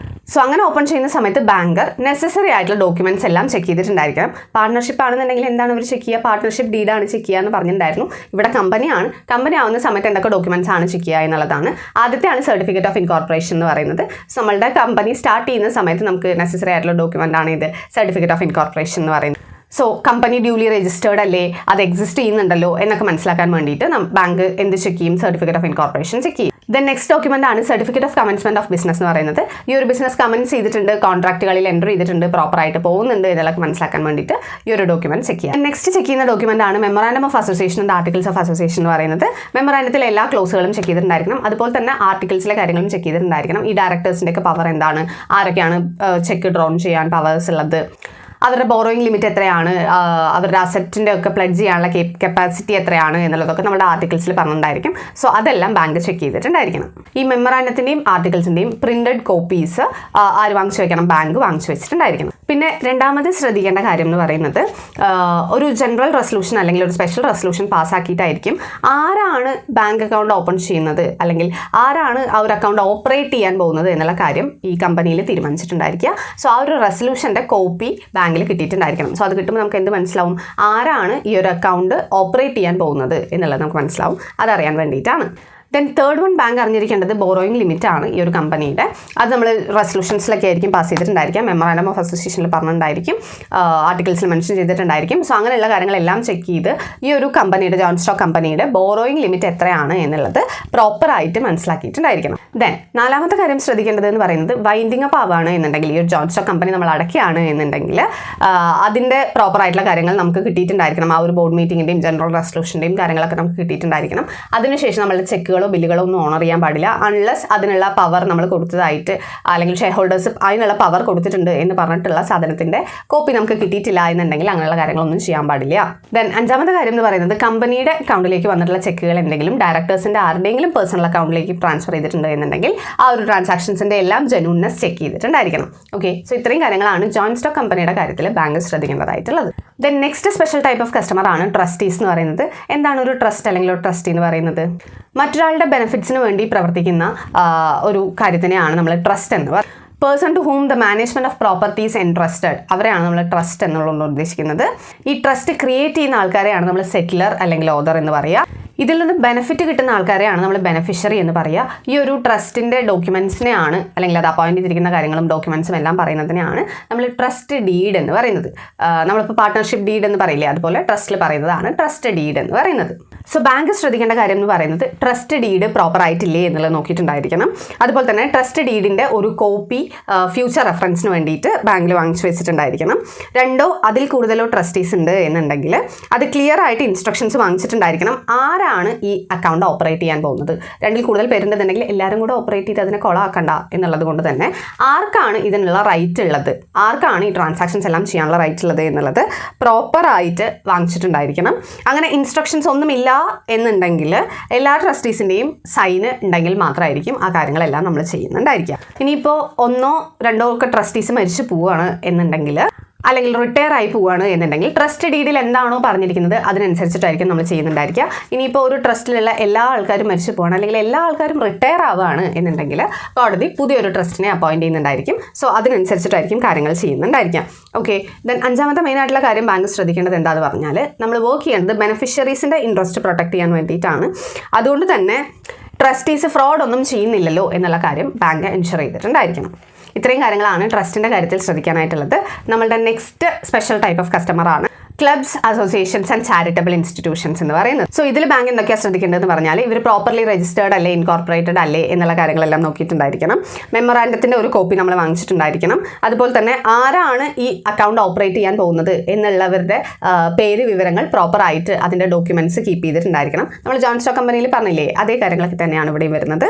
സോ അങ്ങനെ ഓപ്പൺ ചെയ്യുന്ന സമയത്ത് ബാങ്കർ നെസസറി ആയിട്ടുള്ള ഡോക്യുമെൻറ്റ്സ് എല്ലാം ചെക്ക് ചെയ്തിട്ടുണ്ടായിരിക്കണം. പാർട്ട്ണർഷിപ്പ് ആണെന്നുണ്ടെങ്കിൽ എന്താണ് അവർ ചെക്ക് ചെയ്യുക, പാർട്ട്ണർഷിപ്പ് ഡീഡാണ് ചെക്ക് ചെയ്യുക എന്ന് പറഞ്ഞിട്ടുണ്ടായിരുന്നു. ഇവിടെ കമ്പനിയാണ്, കമ്പനി ആവുന്ന സമയത്ത് എന്തൊക്കെ ഡോക്യുമെൻറ്റ്സ് ആണ് ചെക്ക് ചെയ്യുക എന്നുള്ളതാണ്. ആദ്യത്തെയാണ് സർട്ടിഫിക്കറ്റ് ഓഫ് ഇൻകോർപ്പറേഷൻ എന്ന് പറയുന്നത്. സോ നമ്മളുടെ കമ്പനി സ്റ്റാർട്ട് ചെയ്യുന്ന സമയത്ത് നമുക്ക് നെസസറി ആയിട്ടുള്ള ഡോക്യുമെൻ്റ് ആണ് ഇത് സർട്ടിഫിക്കറ്റ് ഓഫ് ഇൻകോർപ്പറേഷൻ എന്ന് പറയുന്നത്. സോ കമ്പനി ഡ്യൂലി രജിസ്റ്റേർഡ് അല്ലേ, അത് എക്സിസ്റ്റ് ചെയ്യുന്നുണ്ടല്ലോ എന്നൊക്കെ മനസ്സിലാക്കാൻ വേണ്ടിയിട്ട് ബാങ്ക് എന്ത് ചെക്ക് ചെയ്യും, സർട്ടിഫിക്കറ്റ് ഓഫ് ഇൻകോർപ്പറേഷൻ ചെക്ക് ചെയ്യും. ദെൻ നെക്സ്റ്റ് ഡോക്യുമെൻ്റ് ആണ് certificate of commencement of business എന്ന് പറയുന്നത്. ഈ ഒരു ബിസിനസ് കമൻസ് ചെയ്തിട്ടുണ്ട്, കോൺട്രാക്റ്റുകളിൽ എൻ്റർ ചെയ്തിട്ടുണ്ട്, പ്രോപ്പറായിട്ട് പോകുന്നുണ്ട് എന്നൊക്കെ മനസ്സിലാക്കാൻ വേണ്ടിയിട്ട് ഈ ഒരു ഡോക്യുമെൻറ്റ് ചെക്ക് ചെയ്യാം. നെക്സ്റ്റ് ചെക്ക് ചെയ്യുന്ന ഡോക്യുമെൻ്റ് ആണ് memorandum of association and articles of association എന്ന് പറയുന്നത്. മെമ്മറാൻഡത്തിൽ എല്ലാ ക്ലോസുകളും ചെക്ക് ചെയ്തിട്ടുണ്ടായിരിക്കണം. അതുപോലെ തന്നെ ആർട്ടിക്കിൾസിലെ കാര്യങ്ങളും ചെക്ക് ചെയ്തിട്ടുണ്ടായിരിക്കണം. ഈ ഡയറക്ടേഴ്സിൻ്റെ ഒക്കെ പവർ എന്താണ്, ആരൊക്കെയാണ് ചെക്ക് ഡ്രോൺ ചെയ്യാൻ പവേഴ്സ് ഉള്ളത്, അവരുടെ ബോറോയിങ് ലിമിറ്റ് എത്രയാണ്, അവരുടെ അസറ്റിൻ്റെ ഒക്കെ പ്ലെഡ്ജ് ചെയ്യാനുള്ള കപ്പാസിറ്റി എത്രയാണ് എന്നുള്ളതൊക്കെ നമ്മുടെ ആർട്ടിക്കിൾസിൽ പറഞ്ഞിട്ടുണ്ടായിരിക്കും. സോ അതെല്ലാം ബാങ്ക് ചെക്ക് ചെയ്തിട്ടുണ്ടായിരിക്കണം. ഈ മെമ്മറാൻഡത്തിൻ്റെയും ആർട്ടിക്കിൾസിൻ്റെയും പ്രിൻറ്റഡ് കോപ്പീസ് ആര് വാങ്ങിച്ചു വെക്കണം, ബാങ്ക് വാങ്ങിച്ചു വെച്ചിട്ടുണ്ടായിരിക്കണം. പിന്നെ രണ്ടാമത് ശ്രദ്ധിക്കേണ്ട കാര്യം എന്ന് പറയുന്നത് ഒരു ജനറൽ റെസൊല്യൂഷൻ അല്ലെങ്കിൽ ഒരു സ്പെഷ്യൽ റെസൊല്യൂഷൻ പാസ്സാക്കിയിട്ടായിരിക്കും ആരാണ് ബാങ്ക് അക്കൗണ്ട് ഓപ്പൺ ചെയ്യുന്നത് അല്ലെങ്കിൽ ആരാണ് ആ ഒരു അക്കൗണ്ട് ഓപ്പറേറ്റ് ചെയ്യാൻ പോകുന്നത് എന്നുള്ള കാര്യം ഈ കമ്പനിയിൽ തീരുമാനിച്ചിട്ടുണ്ടായിരിക്കുക. സോ ആ ഒരു റെസൊല്യൂഷൻ്റെ കോപ്പി ബാങ്കിൽ കിട്ടിയിട്ടുണ്ടായിരിക്കണം. സോ അത് കിട്ടുമ്പോൾ നമുക്ക് എന്ത് മനസ്സിലാവും, ആരാണ് ഈ ഒരു അക്കൗണ്ട് ഓപ്പറേറ്റ് ചെയ്യാൻ പോകുന്നത് എന്നുള്ളത് നമുക്ക് മനസ്സിലാവും. അതറിയാൻ വേണ്ടിയിട്ടാണ്. ദെൻ തേർഡ് വൺ ബാങ്ക് അറിഞ്ഞിരിക്കേണ്ടത് ബോറോയിങ് ലിമിറ്റ് ആണ് ഈ ഒരു കമ്പനിയുടെ. അത് നമ്മൾ റെസൊല്യൂഷൻസിലൊക്കെ ആയിരിക്കും പാസ് ചെയ്തിട്ടുണ്ടായിരിക്കാം, മെമ്മറാൻഡം ഓഫ് അസോസിയേഷനിൽ പറഞ്ഞിട്ടുണ്ടായിരിക്കും, ആർട്ടിക്കിൾസിൽ മെൻഷൻ ചെയ്തിട്ടുണ്ടായിരിക്കും. സോ അങ്ങനെയുള്ള കാര്യങ്ങളെല്ലാം ചെക്ക് ചെയ്ത് ഈ ഒരു കമ്പനിയുടെ ജോയിൻറ്റ് സ്റ്റോക്ക് കമ്പനിയുടെ ബോറോയിങ് ലിമിറ്റ് എത്രയാണ് എന്നുള്ളത് പ്രോപ്പറായിട്ട് മനസ്സിലാക്കിയിട്ടുണ്ടായിരിക്കണം. ദെൻ നാലാമത്തെ കാര്യം ശ്രദ്ധിക്കേണ്ടത് എന്ന് പറയുന്നത് വൈൻഡിങ് അപ്പ് ആവുകയാണ് എന്നുണ്ടെങ്കിൽ ഈ ഒരു ജോയിൻറ്റ് സ്റ്റോക്ക് കമ്പനി നമ്മൾ അടയ്ക്കുകയാണ് എന്നുണ്ടെങ്കിൽ അതിൻ്റെ പ്രോപ്പറായിട്ടുള്ള കാര്യങ്ങൾ നമുക്ക് കിട്ടിയിട്ടുണ്ടായിരിക്കണം. ആ ഒരു ബോർഡ് മീറ്റിങ്ങിൻ്റെയും ജനറൽ റെസൊല്യൂഷൻ്റെയും കാര്യങ്ങളൊക്കെ നമുക്ക് കിട്ടിയിട്ടുണ്ടായിരിക്കണം. അതിനുശേഷം നമ്മളുടെ ചെക്കുകൾ ബില്ലുകളോ ഒന്നും ഓണർ ചെയ്യാൻ പാടില്ല അൺലെസ് അതിനുള്ള പവർ നമ്മൾ കൊടുത്തതായിട്ട് അല്ലെങ്കിൽ ഷെയർ ഹോൾഡേഴ്സ് അതിനുള്ള പവർ കൊടുത്തിട്ടുണ്ട് എന്ന് പറഞ്ഞിട്ടുള്ള സാധനത്തിൻ്റെ കോപ്പി നമുക്ക് കിട്ടിയിട്ടില്ല എന്നുണ്ടെങ്കിൽ അങ്ങനെയുള്ള കാര്യങ്ങളൊന്നും ചെയ്യാൻ പാടില്ല. ദെൻ അഞ്ചാമത്തെ കാര്യം എന്ന് പറയുന്നത് കമ്പനിയുടെ അക്കൗണ്ടിലേക്ക് വന്നിട്ടുള്ള ചെക്കുകൾ എന്തെങ്കിലും ഡയറക്ടേഴ്സിൻ്റെ ആരുടെയെങ്കിലും പേഴ്സണൽ അക്കൗണ്ടിലേക്ക് ട്രാൻസ്ഫർ ചെയ്തിട്ടുണ്ട് എന്നുണ്ടെങ്കിൽ ആ ഒരു ട്രാൻസാക്ഷൻസിൻ്റെ എല്ലാം ജെന്യൂൻനെസ് ചെക്ക് ചെയ്തിട്ടുണ്ടായിരിക്കണം. ഓക്കെ, സോ ഇത്രയും കാര്യങ്ങളാണ് ജോയിൻറ്റ് സ്റ്റോക്ക് കമ്പനിയുടെ കാര്യത്തിൽ ബാങ്ക് ശ്രദ്ധിക്കേണ്ടതായിട്ടുള്ളത്. Then next special type of customer ആണ് ട്രസ്റ്റീസ് എന്ന് പറയുന്നത്. എന്താണ് ഒരു ട്രസ്റ്റ് അല്ലെങ്കിൽ ഒരു ട്രസ്റ്റി എന്ന് പറയുന്നത്? മറ്റൊരാളുടെ ബെനിഫിറ്റ്സിന് വേണ്ടി പ്രവർത്തിക്കുന്ന ഒരു കാര്യത്തിനെയാണ് നമ്മൾ ട്രസ്റ്റ് എന്ന് പറയുന്നത്. Person to whom the management of properties entrusted, അവരെയാണ് നമ്മൾ ട്രസ്റ്റ് എന്നുള്ളത് ഉദ്ദേശിക്കുന്നത്. ഈ ട്രസ്റ്റ് ക്രിയേറ്റ് ചെയ്യുന്ന ആൾക്കാരെയാണ് നമ്മൾ സെറ്റിലർ അല്ലെങ്കിൽ ഓതർ എന്ന് പറയുക. ഇതിൽ നിന്ന് ബെനിഫിറ്റ് കിട്ടുന്ന ആൾക്കാരെയാണ് നമ്മൾ ബെനിഫിഷ്യറി എന്ന് പറയുക. ഈ ഒരു ട്രസ്റ്റിൻ്റെ ഡോക്യുമെൻറ്റ്സിനെയാണ് അല്ലെങ്കിൽ അത് അപ്പോയിൻറ്റ് ചെയ്തിരിക്കുന്ന കാര്യങ്ങളും ഡോക്യുമെൻറ്റ്സും എല്ലാം പറയുന്നതിനെയാണ് നമ്മൾ ട്രസ്റ്റ് ഡീഡ് എന്ന് പറയുന്നത്. നമ്മളിപ്പോൾ പാർട്ട്ണർഷിപ്പ് ഡീഡ് എന്ന് പറയില്ലേ, അതുപോലെ ട്രസ്റ്റിൽ പറയുന്നതാണ് ട്രസ്റ്റ് ഡീഡ് എന്ന് പറയുന്നത്. സോ ബാങ്ക് ശ്രദ്ധിക്കേണ്ട കാര്യം എന്ന് പറയുന്നത് ട്രസ്റ്റ് ഡീഡ് പ്രോപ്പർ ആയിട്ടില്ലേ എന്നുള്ളത് നോക്കിയിട്ടുണ്ടായിരിക്കണം. അതുപോലെ തന്നെ ട്രസ്റ്റ് ഡീഡിൻ്റെ ഒരു കോപ്പി ഫ്യൂച്ചർ റെഫറൻസിന് വേണ്ടിയിട്ട് ബാങ്കിൽ വാങ്ങിച്ചു വെച്ചിട്ടുണ്ടായിരിക്കണം. 2 അതിൽ കൂടുതലോ ട്രസ്റ്റീസ് ഉണ്ട് എന്നുണ്ടെങ്കിൽ അത് ക്ലിയർ ആയിട്ട് ഇൻസ്ട്രക്ഷൻസ് വാങ്ങിച്ചിട്ടുണ്ടായിരിക്കണം. ആരാണ് ഈ അക്കൗണ്ട് ഓപ്പറേറ്റ് ചെയ്യാൻ പോകുന്നത്? 2ൽ കൂടുതൽ പേരുണ്ടെന്നുണ്ടെങ്കിൽ എല്ലാവരും കൂടെ ഓപ്പറേറ്റ് ചെയ്ത് അതിനെ കൊളാക്കണ്ട എന്നുള്ളത് കൊണ്ട് തന്നെ ആർക്കാണ് ഇതിനുള്ള റൈറ്റ് ഉള്ളത്, ആർക്കാണ് ഈ ട്രാൻസാക്ഷൻസ് എല്ലാം ചെയ്യാനുള്ള റൈറ്റ് ഉള്ളത് എന്നുള്ളത് പ്രോപ്പറായിട്ട് വാങ്ങിച്ചിട്ടുണ്ടായിരിക്കണം. അങ്ങനെ ഇൻസ്ട്രക്ഷൻസ് ഒന്നുമില്ല എന്നുണ്ടെങ്കിൽ എല്ലാ ട്രസ്റ്റീസിൻ്റെയും സൈന് ഉണ്ടെങ്കിൽ മാത്രമായിരിക്കും ആ കാര്യങ്ങളെല്ലാം നമ്മൾ ചെയ്യുന്നുണ്ടായിരിക്കുക. ഇനിയിപ്പോൾ 1 or 2 ഒക്കെ ട്രസ്റ്റീസ് മരിച്ചു പോവുകയാണ് എന്നുണ്ടെങ്കിൽ, അല്ലെങ്കിൽ റിട്ടയർ ആയി പോവുകയാണ് എന്നുണ്ടെങ്കിൽ ട്രസ്റ്റ് ഡീഡിൽ എന്താണോ പറഞ്ഞിരിക്കുന്നത് അതിനനുസരിച്ചിട്ടായിരിക്കും നമ്മൾ ചെയ്യുന്നുണ്ടായിരിക്കുക. ഇനിയിപ്പോൾ ഒരു ട്രസ്റ്റിലുള്ള എല്ലാ ആൾക്കാരും മരിച്ചു പോകണം, അല്ലെങ്കിൽ എല്ലാ ആൾക്കാരും റിട്ടയർ ആവുകയാണ് എന്നുണ്ടെങ്കിൽ കോടതി പുതിയൊരു ട്രസ്റ്റിനെ അപ്പോയിൻറ്റ് ചെയ്യുന്നുണ്ടായിരിക്കും. സോ അതിനനുസരിച്ചിട്ടായിരിക്കും കാര്യങ്ങൾ ചെയ്യുന്നുണ്ടായിരിക്കാം. ഓക്കെ, ദെൻ 5ാമത്തെ മെയിനായിട്ടുള്ള കാര്യം ബാങ്ക് ശ്രദ്ധിക്കേണ്ടത് എന്താണെന്ന് പറഞ്ഞാൽ, നമ്മൾ വർക്ക് ചെയ്യേണ്ടത് ബെനിഫിഷ്യറീസിൻ്റെ ഇൻട്രസ്റ്റ് പ്രൊട്ടക്ട് ചെയ്യാൻ വേണ്ടിയിട്ടാണ്. അതുകൊണ്ട് തന്നെ ട്രസ്റ്റീസ് ഫ്രോഡ് ഒന്നും ചെയ്യുന്നില്ലല്ലോ എന്നുള്ള കാര്യം ബാങ്ക് എൻഷുർ ചെയ്തിട്ടുണ്ടായിരിക്കണം. ഇത്രയും കാര്യങ്ങളാണ് ട്രസ്റ്റിൻ്റെ കാര്യത്തിൽ ശ്രദ്ധിക്കാനായിട്ടുള്ളത്. നമ്മളുടെ നെക്സ്റ്റ് സ്പെഷ്യൽ ടൈപ്പ് ഓഫ് കസ്റ്റമറാണ് clubs, associations and charitable institutions എന്ന് പറയുന്നത്. സോ ഇതിൽ ബാങ്ക് എന്തൊക്കെയാണ് ശ്രദ്ധിക്കേണ്ടതെന്ന് പറഞ്ഞാൽ, ഇവർ പ്രോപ്പർലി രജിസ്റ്റേർഡ് അല്ലേ, ഇൻകോർപ്പറേറ്റഡ് അല്ലേ എന്നുള്ള കാര്യങ്ങളെല്ലാം നോക്കിയിട്ടുണ്ടായിരിക്കണം. മെമ്മറാൻഡത്തിൻ്റെ ഒരു കോപ്പി നമ്മൾ വാങ്ങിച്ചിട്ടുണ്ടായിരിക്കണം. അതുപോലെ തന്നെ ആരാണ് ഈ അക്കൗണ്ട് ഓപ്പറേറ്റ് ചെയ്യാൻ പോകുന്നത് എന്നുള്ളവരുടെ പേര് വിവരങ്ങൾ പ്രോപ്പറായിട്ട് അതിൻ്റെ ഡോക്യുമെൻറ്റ്സ് കീപ്പ് ചെയ്തിട്ടുണ്ടായിരിക്കണം. നമ്മൾ ജോൺ സ്റ്റോക്ക് കമ്പനിയിൽ പറഞ്ഞില്ലേ, അതേ കാര്യങ്ങളൊക്കെ തന്നെയാണ് ഇവിടെയും വരുന്നത്.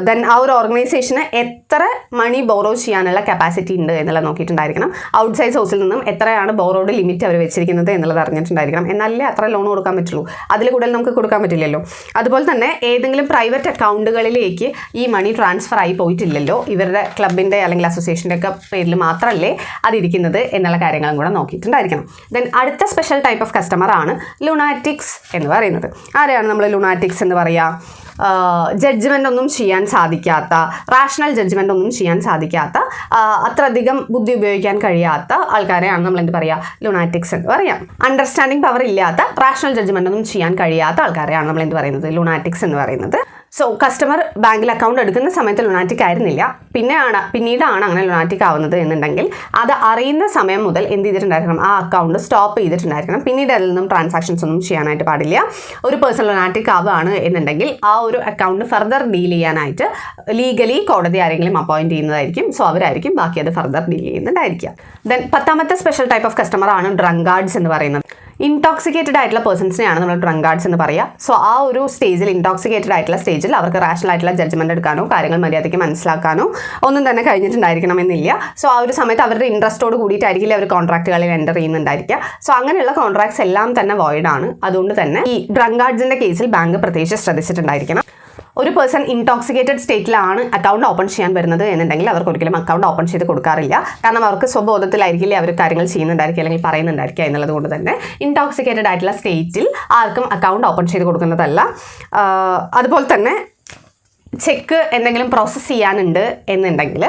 ദെൻ ആ ഒരു ഓർഗനൈസേഷന് എത്ര മണി ബോറോ ചെയ്യാനുള്ള കപ്പാസിറ്റി ഉണ്ട് എന്നുള്ളത് നോക്കിയിട്ടുണ്ടായിരിക്കണം. ഔട്ട്സൈഡ് സോഴ്സിൽ നിന്നും എത്രയാണ് ബോറോഡ് ലിമിറ്റ് അവർ വെച്ചിരിക്കുന്നത് എന്നുള്ളത് അറിഞ്ഞിട്ടുണ്ടായിരിക്കണം. എന്നാലേ അത്ര ലോൺ കൊടുക്കാൻ പറ്റുള്ളൂ, അതിൽ കൂടുതൽ നമുക്ക് കൊടുക്കാൻ പറ്റില്ലല്ലോ. അതുപോലെ തന്നെ ഏതെങ്കിലും പ്രൈവറ്റ് അക്കൗണ്ടുകളിലേക്ക് ഈ മണി ട്രാൻസ്ഫർ ആയി പോയിട്ടില്ലല്ലോ, ഇവരുടെ ക്ലബിൻ്റെ അല്ലെങ്കിൽ അസോസിയേഷൻ്റെ ഒക്കെ പേരിൽ മാത്രമല്ലേ അതിരിക്കുന്നത് എന്നുള്ള കാര്യങ്ങളും കൂടെ നോക്കിയിട്ടുണ്ടായിരിക്കണം. ദെൻ അടുത്ത സ്പെഷ്യൽ ടൈപ്പ് ഓഫ് കസ്റ്റമർ ആണ് ലുണാറ്റിക്സ് എന്ന് പറയുന്നത്. ആരെയാണ് നമ്മൾ ലുണാറ്റിക്സ് എന്ന് പറയുക? ജഡ്ജ്മെൻ്റ് ഒന്നും ചെയ്യാൻ സാധിക്കാത്ത, റാഷണൽ ജഡ്ജ്മെൻ്റ് ഒന്നും ചെയ്യാൻ സാധിക്കാത്ത, അത്രയധികം ബുദ്ധി ഉപയോഗിക്കാൻ കഴിയാത്ത ആൾക്കാരെയാണ് നമ്മൾ എന്ത് പറയുക? ലുണാറ്റിക്സ് എന്ന് പറയാം. അണ്ടർസ്റ്റാൻഡിങ് പവർ ഇല്ലാത്ത, റാഷണൽ ജഡ്ജ്മെൻ്റ് ഒന്നും ചെയ്യാൻ കഴിയാത്ത ആൾക്കാരെയാണ് നമ്മൾ എന്ത് പറയുന്നത്? ലുണാറ്റിക്സ് എന്ന് പറയുന്നത്. സോ കസ്റ്റമർ ബാങ്കിൽ അക്കൗണ്ട് എടുക്കുന്ന സമയത്ത് ലുണാറ്റിക് ആയിരുന്നില്ല, പിന്നീടാണ് അങ്ങനെ ലുണാറ്റിക് ആവുന്നത് എന്നുണ്ടെങ്കിൽ അത് അറിയുന്ന സമയം മുതൽ എന്ത് ചെയ്തിട്ടുണ്ടായിരിക്കണം? ആ അക്കൗണ്ട് സ്റ്റോപ്പ് ചെയ്തിട്ടുണ്ടായിരിക്കണം. പിന്നീട് അതിൽ നിന്നും ട്രാൻസാക്ഷൻസ് ഒന്നും ചെയ്യാനായിട്ട് പാടില്ല. ഒരു പേഴ്സൺ ലുണാറ്റിക് ആവുകയാണ് എന്നുണ്ടെങ്കിൽ ആ ഒരു അക്കൗണ്ട് ഫർദർ ഡീൽ ചെയ്യാനായിട്ട് ലീഗലി കോടതി ആരെങ്കിലും അപ്പോയിൻറ്റ് ചെയ്യുന്നതായിരിക്കും. സോ അവരായിരിക്കും ബാക്കി അത് ഫർദർ ഡീൽ ചെയ്യുന്നുണ്ടായിരിക്കുക. ദെൻ 10ാമത്തെ സ്പെഷ്യൽ ടൈപ്പ് ഓഫ് കസ്റ്റമർ ആണ് ഡ്രങ്കാർഡ്സ് എന്ന് പറയുന്നത്. ഇൻടോക്സിക്കേറ്റഡ് ആയിട്ടുള്ള പേഴ്സൺസിനെയാണ് നമ്മൾ ഡ്രങ്കാർഡ്സ് എന്ന് പറയുക. സോ ആ ഒരു സ്റ്റേജിൽ, ഇൻടോക്സിക്കേറ്റഡ് ആയിട്ടുള്ള സ്റ്റേജിൽ അവർക്ക് റാഷണൽ ആയിട്ടുള്ള ജഡ്ജ്മെൻറ്റ് എടുക്കാനോ കാര്യങ്ങൾ മര്യാദയ്ക്ക് മനസ്സിലാക്കാനോ ഒന്നും തന്നെ കഴിഞ്ഞിട്ടുണ്ടായിരിക്കണമെന്നില്ല. സോ ആ ഒരു സമയത്ത് അവരുടെ ഇൻട്രസ്റ്റോട് കൂടിയിട്ടായിരിക്കില്ല അവർ കോൺട്രാക്റ്റുകളിൽ എൻ്റർ ചെയ്യുന്നുണ്ടായിരിക്കുക. സോ അങ്ങനെയുള്ള കോൺട്രാക്ട്സ് എല്ലാം തന്നെ വോയിഡ് ആണ്. അതുകൊണ്ട് തന്നെ ഈ ഡ്രങ്കാർഡ്സിൻ്റെ കേസിൽ ബാങ്ക് പ്രത്യേകിച്ച് ശ്രദ്ധിച്ചിട്ടുണ്ടായിരിക്കണം. ഒരു പേഴ്സൺ ഇൻടോക്സിക്കേറ്റഡ് സ്റ്റേറ്റിലാണ് അക്കൗണ്ട് ഓപ്പൺ ചെയ്യാൻ വരുന്നത് എന്നുണ്ടെങ്കിൽ അവർക്ക് ഒരിക്കലും അക്കൗണ്ട് ഓപ്പൺ ചെയ്ത് കൊടുക്കാറില്ല. കാരണം അവർക്ക് സ്വബോധത്തിലായിരിക്കില്ല അവർ കാര്യങ്ങൾ ചെയ്യുന്നുണ്ടായിരിക്കുക അല്ലെങ്കിൽ പറയുന്നുണ്ടായിരിക്കുക എന്നുള്ളത് കൊണ്ട് തന്നെ ഇൻടോക്സിക്കേറ്റഡ് ആയിട്ടുള്ള സ്റ്റേറ്റിൽ ആർക്കും അക്കൗണ്ട് ഓപ്പൺ ചെയ്ത് കൊടുക്കുന്നതല്ല. അതുപോലെ തന്നെ ചെക്ക് എന്തെങ്കിലും പ്രോസസ്സ് ചെയ്യാനുണ്ട് എന്നുണ്ടെങ്കിൽ,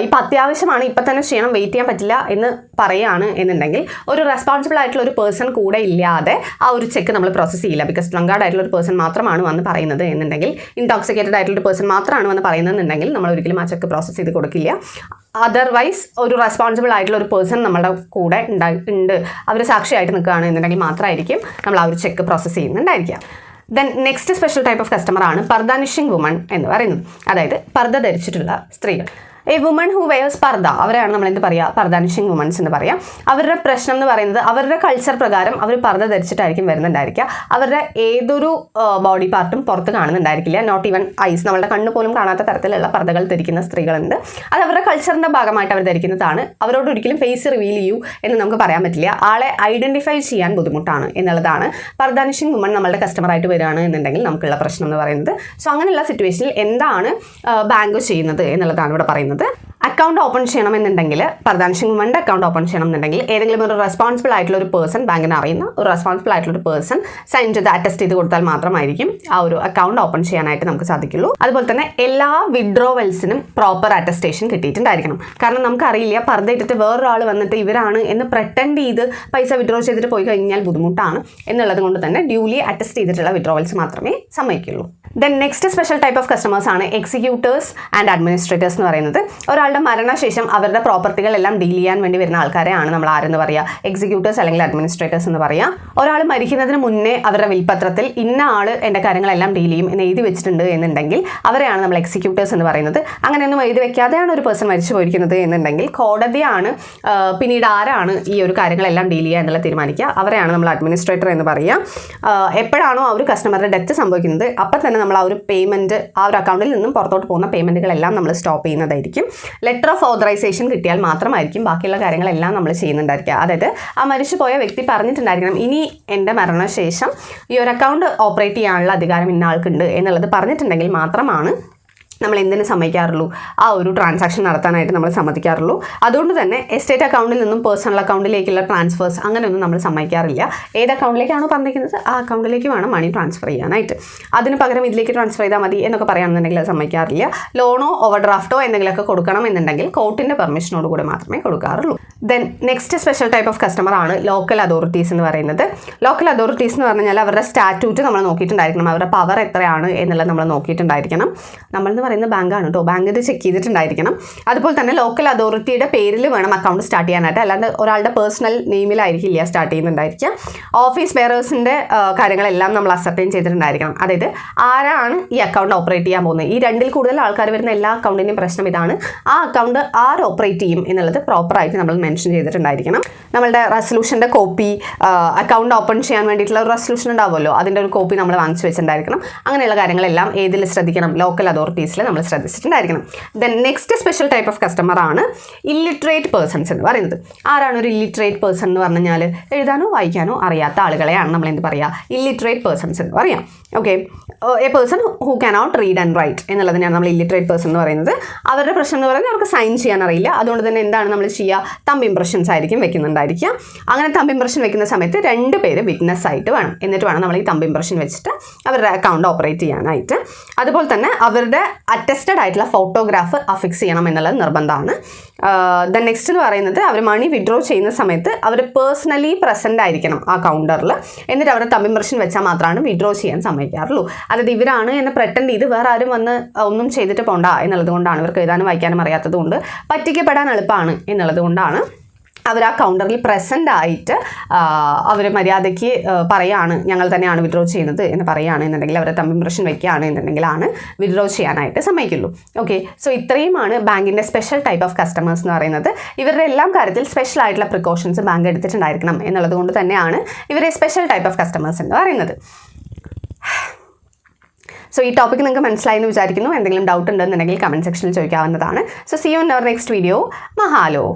ഇപ്പം അത്യാവശ്യമാണ്, ഇപ്പം തന്നെ ചെയ്യണം, വെയിറ്റ് ചെയ്യാൻ പറ്റില്ല എന്ന് പറയുകയാണ് എന്നുണ്ടെങ്കിൽ ഒരു റെസ്പോൺസിബിൾ ആയിട്ടുള്ള ഒരു പേഴ്സൺ കൂടെ ഇല്ലാതെ ആ ഒരു ചെക്ക് നമ്മൾ പ്രോസസ്സ് ചെയ്യില്ല. ബിക്കോസ് ഡ്രങ്കാർഡ് ആയിട്ടുള്ള ഒരു പേഴ്സൺ മാത്രമാണ് വന്ന് പറയുന്നത് എന്നുണ്ടെങ്കിൽ, ഇൻടോക്സിക്കേറ്റഡ് ആയിട്ടുള്ള ഒരു പേഴ്സൺ മാത്രമാണ് വന്ന് പറയുന്നതെന്നുണ്ടെങ്കിൽ നമ്മൾ ഒരിക്കലും ആ ചെക്ക് പ്രോസസ്സ് ചെയ്ത് കൊടുക്കില്ല. അതർവൈസ് ഒരു റെസ്പോൺസിബിൾ ആയിട്ടുള്ള ഒരു പേഴ്സൺ നമ്മുടെ കൂടെ ഉണ്ട്, അവർ സാക്ഷിയായിട്ട് നിൽക്കുകയാണ് എന്നുണ്ടെങ്കിൽ മാത്രമായിരിക്കും നമ്മൾ ആ ഒരു ചെക്ക് പ്രോസസ്സ് ചെയ്യുന്നുണ്ടായിരിക്കുക. Then next special type of customer ആണ് പർദാനിഷിംഗ് വുമൺ എന്ന് പറയുന്നത്. അതായത് പർദ്ദ ധരിച്ചിട്ടുള്ള സ്ത്രീകൾ. എ വുമൺ ഹു വെയേഴ്സ് പർദ്ദ, അവരെയാണ് നമ്മൾ എന്ത് പറയുക? പർദാനിഷിംഗ് വുമൻസ് എന്ന് പറയാം. അവരുടെ പ്രശ്നം എന്ന് പറയുന്നത് അവരുടെ കൾച്ചർ പ്രകാരം അവർ പർദ്ദ ധരിച്ചിട്ടായിരിക്കും വരുന്നുണ്ടായിരിക്കുക. അവരുടെ ഏതൊരു ബോഡി പാർട്ടും പുറത്ത് കാണുന്നുണ്ടായിരിക്കില്ല. നോട്ട് ഈവൻ ഐസ്, നമ്മളുടെ കണ്ണ് പോലും കാണാത്ത തരത്തിലുള്ള പർദ്ദകൾ ധരിക്കുന്ന സ്ത്രീകളുണ്ട്. അത് അവരുടെ കൾച്ചറിൻ്റെ ഭാഗമായിട്ട് അവർ ധരിക്കുന്നതാണ്. അവരോട് ഒരിക്കലും ഫേസ് റിവീൽ ചെയ്യൂ എന്ന് നമുക്ക് പറയാൻ പറ്റില്ല. ആളെ ഐഡൻറ്റിഫൈ ചെയ്യാൻ ബുദ്ധിമുട്ടാണ് എന്നുള്ളതാണ്. പർദാനിഷിംഗ് വുമൺ നമ്മളുടെ കസ്റ്റമറായിട്ട് വരികയാണ് എന്നുണ്ടെങ്കിൽ നമുക്കുള്ള പ്രശ്നം എന്ന് പറയുന്നത്. സോ അങ്ങനെയുള്ള സിറ്റുവേഷനിൽ എന്താണ് ബാങ്ക് ചെയ്യുന്നത് എന്നുള്ളതാണ് ഇവിടെ പറയുന്നത്. അക്കൗണ്ട് ഓപ്പൺ ചെയ്യണമെന്നുണ്ടെങ്കിൽ, പർദാനിഷിംഗ് വുമൻ്റെ അക്കൗണ്ട് ഓപ്പൺ ചെയ്യണമെന്നുണ്ടെങ്കിൽ ഏതെങ്കിലും ഒരു റെസ്പോൺസിബിൾ ആയിട്ടുള്ള ഒരു പേഴ്സൺ, ബാങ്കിനെ അറിയുന്ന ഒരു റെസ്പോൺസിബിൾ ആയിട്ടുള്ള ഒരു പേഴ്സൺ സൈൻ ചെയ്ത് അറ്റസ്റ്റ് ചെയ്ത് കൊടുത്താൽ മാത്രമായിരിക്കും ആ ഒരു അക്കൗണ്ട് ഓപ്പൺ ചെയ്യാനായിട്ട് നമുക്ക് സാധിക്കുള്ളൂ. അതുപോലെ തന്നെ എല്ലാ വിഡ്രോവൽസിനും പ്രോപ്പർ അറ്റസ്റ്റേഷൻ കിട്ടിയിട്ടുണ്ടായിരിക്കണം. കാരണം നമുക്കറിയില്ല, പർദ്ദ ഇട്ടിട്ട് വേറൊരാൾ വന്നിട്ട് ഇവരാണ് എന്ന് പ്രെറ്റൻഡ് ചെയ്ത് പൈസ വിഡ്രോ ചെയ്തിട്ട് പോയി കഴിഞ്ഞാൽ ബുദ്ധിമുട്ടാണ് എന്നുള്ളത് കൊണ്ട് തന്നെ ഡ്യൂലി അറ്റസ്റ്റ് ചെയ്തിട്ടുള്ള വിഡ്രോവൽസ് മാത്രമേ സമ്മതിക്കുള്ളൂ. Then next special type of customers ആണ് എക്സിക്യൂട്ടേഴ്സ് ആൻഡ് അഡ്മിനിസ്ട്രേറ്റേഴ്സ് എന്ന് പറയുന്നത്. ഒരാളുടെ ഒരാളുടെ മരണശേഷം അവരുടെ പ്രോപ്പർട്ടികളെല്ലാം ഡീൽ ചെയ്യാൻ വേണ്ടി വരുന്ന ആൾക്കാരെയാണ് നമ്മൾ ആരെന്ന് പറയുക, എക്സിക്യൂട്ടേഴ്സ് അല്ലെങ്കിൽ അഡ്മിനിസ്ട്രേറ്റേഴ്സ് എന്ന് പറയാം. ഒരാൾ മരിക്കുന്നതിന് മുന്നേ അവരുടെ വിൽപത്രത്തിൽ ഇന്ന ആൾ എൻ്റെ കാര്യങ്ങളെല്ലാം ഡീൽ ചെയ്യും എന്ന് എഴുതി വെച്ചിട്ടുണ്ട് എന്നുണ്ടെങ്കിൽ അവരെയാണ് നമ്മൾ എക്സിക്യൂട്ടേഴ്സ് എന്ന് പറയുന്നത്. അങ്ങനെയൊന്നും എഴുതി വെക്കാതെയാണ് ഒരു പേഴ്സൺ മരിച്ചു പോയിരിക്കുന്നത് എന്നുണ്ടെങ്കിൽ കോടതിയാണ് പിന്നീട് ആരാണ് ഈ ഒരു കാര്യങ്ങളെല്ലാം ഡീൽ ചെയ്യുക എന്നുള്ള തീരുമാനിക്കുക. അവരെയാണ് നമ്മൾ അഡ്മിനിസ്ട്രേറ്റർ എന്ന് പറയുക. എപ്പോഴാണോ ആ ഒരു കസ്റ്റമറുടെ ഡെത്ത് സംഭവിക്കുന്നത് അപ്പം തന്നെ നമ്മൾ ആ ഒരു പേയ്മെൻറ്റ്, ആ ഒരു അക്കൗണ്ടിൽ നിന്നും പുറത്തോട്ട് പോകുന്ന പേയ്മെൻറ്റുകളെല്ലാം നമ്മൾ സ്റ്റോപ്പ് ചെയ്യുന്നതായിരിക്കും. ലെറ്റർ ഓഫ് ഓതറൈസേഷൻ കിട്ടിയാൽ മാത്രമായിരിക്കും ബാക്കിയുള്ള കാര്യങ്ങളെല്ലാം നമ്മൾ ചെയ്യുന്നുണ്ടായിരിക്കുക. അതായത് ആ മരിച്ചുപോയ വ്യക്തി പറഞ്ഞിട്ടുണ്ടായിരിക്കണം ഇനി എൻ്റെ മരണശേഷം ഈ ഒരു അക്കൗണ്ട് ഓപ്പറേറ്റ് ചെയ്യാനുള്ള അധികാരം ഇന്ന ആൾക്കുണ്ട് എന്നുള്ളത് പറഞ്ഞിട്ടുണ്ടെങ്കിൽ മാത്രമാണ് നമ്മൾ എന്തിനു സമ്മതിക്കാറുള്ളൂ, ആ ഒരു ട്രാൻസാക്ഷൻ നടത്താനായിട്ട് നമ്മൾ സമ്മതിക്കാറുള്ളൂ. അതുകൊണ്ട് തന്നെ എസ്റ്റേറ്റ് അക്കൗണ്ടിൽ നിന്നും പേഴ്സണൽ അക്കൗണ്ടിലേക്കുള്ള ട്രാൻസ്ഫേഴ്സ് അങ്ങനെയൊന്നും നമ്മൾ സമ്മതിക്കാറില്ല. ഏത് അക്കൗണ്ടിലേക്കാണോ പറഞ്ഞിരിക്കുന്നത് ആ അക്കൗണ്ടിലേക്ക് വേണം മണി ട്രാൻസ്ഫർ ചെയ്യാനായിട്ട്. അതിന് പകരം ഇതിലേക്ക് ട്രാൻസ്ഫർ ചെയ്താൽ മതി എന്നൊക്കെ പറയുകയാണെന്നുണ്ടെങ്കിൽ അത് സമ്മതിക്കാറില്ല. ലോണോ ഓവർ ഡ്രാഫ്റ്റോ എന്തെങ്കിലുമൊക്കെ കൊടുക്കണം എന്നുണ്ടെങ്കിൽ കോർട്ടിൻ്റെ പെർമിഷനോട് കൂടി മാത്രമേ കൊടുക്കാറുള്ളൂ. Then next special type of customer ആണ് ലോക്കൽ അതോറിറ്റീസ് എന്ന് പറയുന്നത്. ലോക്കൽ അതോറിറ്റീസ് എന്ന് പറഞ്ഞാൽ അവരുടെ സ്റ്റാറ്റ്യൂട്ട് നമ്മൾ നോക്കിയിട്ടുണ്ടായിരിക്കണം, അവരുടെ പവർ എത്രയാണ് എന്നുള്ളത് നമ്മൾ നോക്കിയിട്ടുണ്ടായിരിക്കണം. നമ്മളെന്ന് പറയുന്ന ബാങ്കാണ് കേട്ടോ, ബാങ്ക് ഇത് ചെക്ക് ചെയ്തിട്ടുണ്ടായിരിക്കണം. അതുപോലെ തന്നെ ലോക്കൽ അതോറിറ്റിയുടെ പേരിൽ വേണം അക്കൗണ്ട് സ്റ്റാർട്ട് ചെയ്യാനായിട്ട്, അല്ലാണ്ട് ഒരാളുടെ പേഴ്സണൽ നെയിമിലായിരിക്കില്ല സ്റ്റാർട്ട് ചെയ്യുന്നുണ്ടായിരിക്കുക. ഓഫീസ് ബെയറേഴ്സിൻ്റെ കാര്യങ്ങളെല്ലാം നമ്മൾ അസർട്ടൈൻ ചെയ്തിട്ടുണ്ടായിരിക്കണം. അതായത് ആരാണ് ഈ അക്കൗണ്ട് ഓപ്പറേറ്റ് ചെയ്യാൻ പോകുന്നത്. ഈ രണ്ടിൽ കൂടുതൽ ആൾക്കാർ വരുന്ന എല്ലാ അക്കൗണ്ടിൻ്റെയും പ്രശ്നം ഇതാണ്, ആ അക്കൗണ്ട് ആര് ഓപ്പറേറ്റ് ചെയ്യും എന്നുള്ളത് പ്രോപ്പറായിട്ട് നമ്മൾ മെൻഷൻ ചെയ്തിട്ടുണ്ടായിരിക്കണം. നമ്മളുടെ റെസൊല്യൂഷൻ്റെ കോപ്പി, അക്കൗണ്ട് ഓപ്പൺ ചെയ്യാൻ വേണ്ടിയിട്ടുള്ള ഒരു റെസൊല്യൂഷൻ ഉണ്ടാവുമല്ലോ, അതിൻ്റെ ഒരു കോപ്പി നമ്മൾ വാങ്ങിച്ചു വെച്ചിട്ടുണ്ടായിരിക്കണം. അങ്ങനെയുള്ള കാര്യങ്ങളെല്ലാം ഏതിൽ ശ്രദ്ധിക്കണം, ലോക്കൽ അതോറിറ്റീസിൽ നമ്മൾ ശ്രദ്ധിച്ചിട്ടുണ്ടായിരിക്കണം. Then next special type of customer ആണ് ഇല്ലിറ്ററേറ്റ് പേഴ്സൺസ് എന്ന് പറയുന്നത്. ആരാണ് ഒരു ഇല്ലിറ്ററേറ്റ് പേഴ്സൺ എന്ന് പറഞ്ഞു കഴിഞ്ഞാൽ എഴുതാനോ വായിക്കാനോ അറിയാത്ത ആളുകളെയാണ് നമ്മൾ എന്ത് പറയുക, ഇല്ലിറ്ററേറ്റ് പേഴ്സൺസ് എന്ന് പറയാം. Okay, a person who cannot read and write എന്നുള്ളതിനാണ് നമ്മൾ ഇല്ലിറ്ററേറ്റ് പേഴ്സൺ എന്ന് പറയുന്നത്. അവരുടെ പ്രശ്നം എന്ന് പറയുന്നത് അവർക്ക് സൈൻ ചെയ്യാൻ അറിയില്ല. അതുകൊണ്ട് തന്നെ എന്താണ് നമ്മൾ ചെയ്യുക, തമ്പ് ഇംപ്രഷൻസ് ആയിരിക്കും വെക്കുന്നുണ്ടായിരിക്കുക. അങ്ങനെ തമ്പ് ഇംപ്രഷൻ വെക്കുന്ന സമയത്ത് 2 പേര് വിറ്റ്നസ് ആയിട്ട് വേണം. എന്നിട്ട് വേണം നമ്മൾ ഈ തമ്പ് ഇംപ്രഷൻ വെച്ചിട്ട് അവരുടെ അക്കൗണ്ട് ഓപ്പറേറ്റ് ചെയ്യാനായിട്ട്. അതുപോലെ തന്നെ അവരുടെ അറ്റസ്റ്റഡ് ആയിട്ടുള്ള ഫോട്ടോഗ്രാഫ് അഫിക്സ് ചെയ്യണം എന്നുള്ളത് നിർബന്ധമാണ്. ദെൻ നെക്സ്റ്റ് എന്ന് പറയുന്നത് അവർ മണി വിഡ്രോ ചെയ്യുന്ന സമയത്ത് അവർ പേഴ്സണലി പ്രസൻ്റ് ആയിരിക്കണം ആ കൗണ്ടറിൽ. എന്നിട്ട് അവരുടെ തമ്പ് ഇംപ്രഷൻ വെച്ചാൽ മാത്രമാണ് വിഡ്രോ ചെയ്യാൻ സമ്മതിക്കാറുള്ളൂ. അതായത് ഇവരാണ് എന്നെ പ്രെറ്റൻഡ് ചെയ്ത് വേറെ ആരും വന്ന് ഒന്നും ചെയ്തിട്ട് പോണ്ട എന്നുള്ളത് കൊണ്ടാണ്, ഇവർക്ക് എഴുതാനും വായിക്കാനും അറിയാത്തത് കൊണ്ട് പറ്റിക്കപ്പെടാൻ എളുപ്പമാണ് എന്നുള്ളത് കൊണ്ടാണ് അവർ ആ കൗണ്ടറിൽ പ്രസൻ്റ് ആയിട്ട് അവർ മര്യാദയ്ക്ക് പറയുകയാണ് ഞങ്ങൾ തന്നെയാണ് വിഡ്രോ ചെയ്യുന്നത് എന്ന് പറയുകയാണ് എന്നുണ്ടെങ്കിൽ, അവരെ തമ്പ് ഇംപ്രഷൻ വയ്ക്കുകയാണ് എന്നുണ്ടെങ്കിലാണ് വിഡ്രോ ചെയ്യാനായിട്ട് സമ്മതിക്കുള്ളൂ. ഓക്കെ, സോ ഇത്രയുമാണ് ബാങ്കിൻ്റെ സ്പെഷ്യൽ ടൈപ്പ് ഓഫ് കസ്റ്റമേഴ്സ് എന്ന് പറയുന്നത്. ഇവരുടെ എല്ലാം കാര്യത്തിൽ സ്പെഷ്യൽ ആയിട്ടുള്ള പ്രിക്കോഷൻസ് ബാങ്ക് എടുത്തിട്ടുണ്ടായിരിക്കണം എന്നുള്ളത് കൊണ്ട് തന്നെയാണ് ഇവരെ സ്പെഷ്യൽ ടൈപ്പ് ഓഫ് കസ്റ്റമേഴ്സ് എന്ന് പറയുന്നത്. സോ ഈ ടോപ്പിക്ക് നിങ്ങൾക്ക് മനസ്സിലായി എന്ന് വിചാരിക്കുന്നു. എന്തെങ്കിലും ഡൗട്ട് ഉണ്ടെന്നുണ്ടെങ്കിൽ കമൻറ്റ് സെക്ഷനിൽ ചോദിക്കാവുന്നതാണ്. So see you in our next video. മഹാലോ.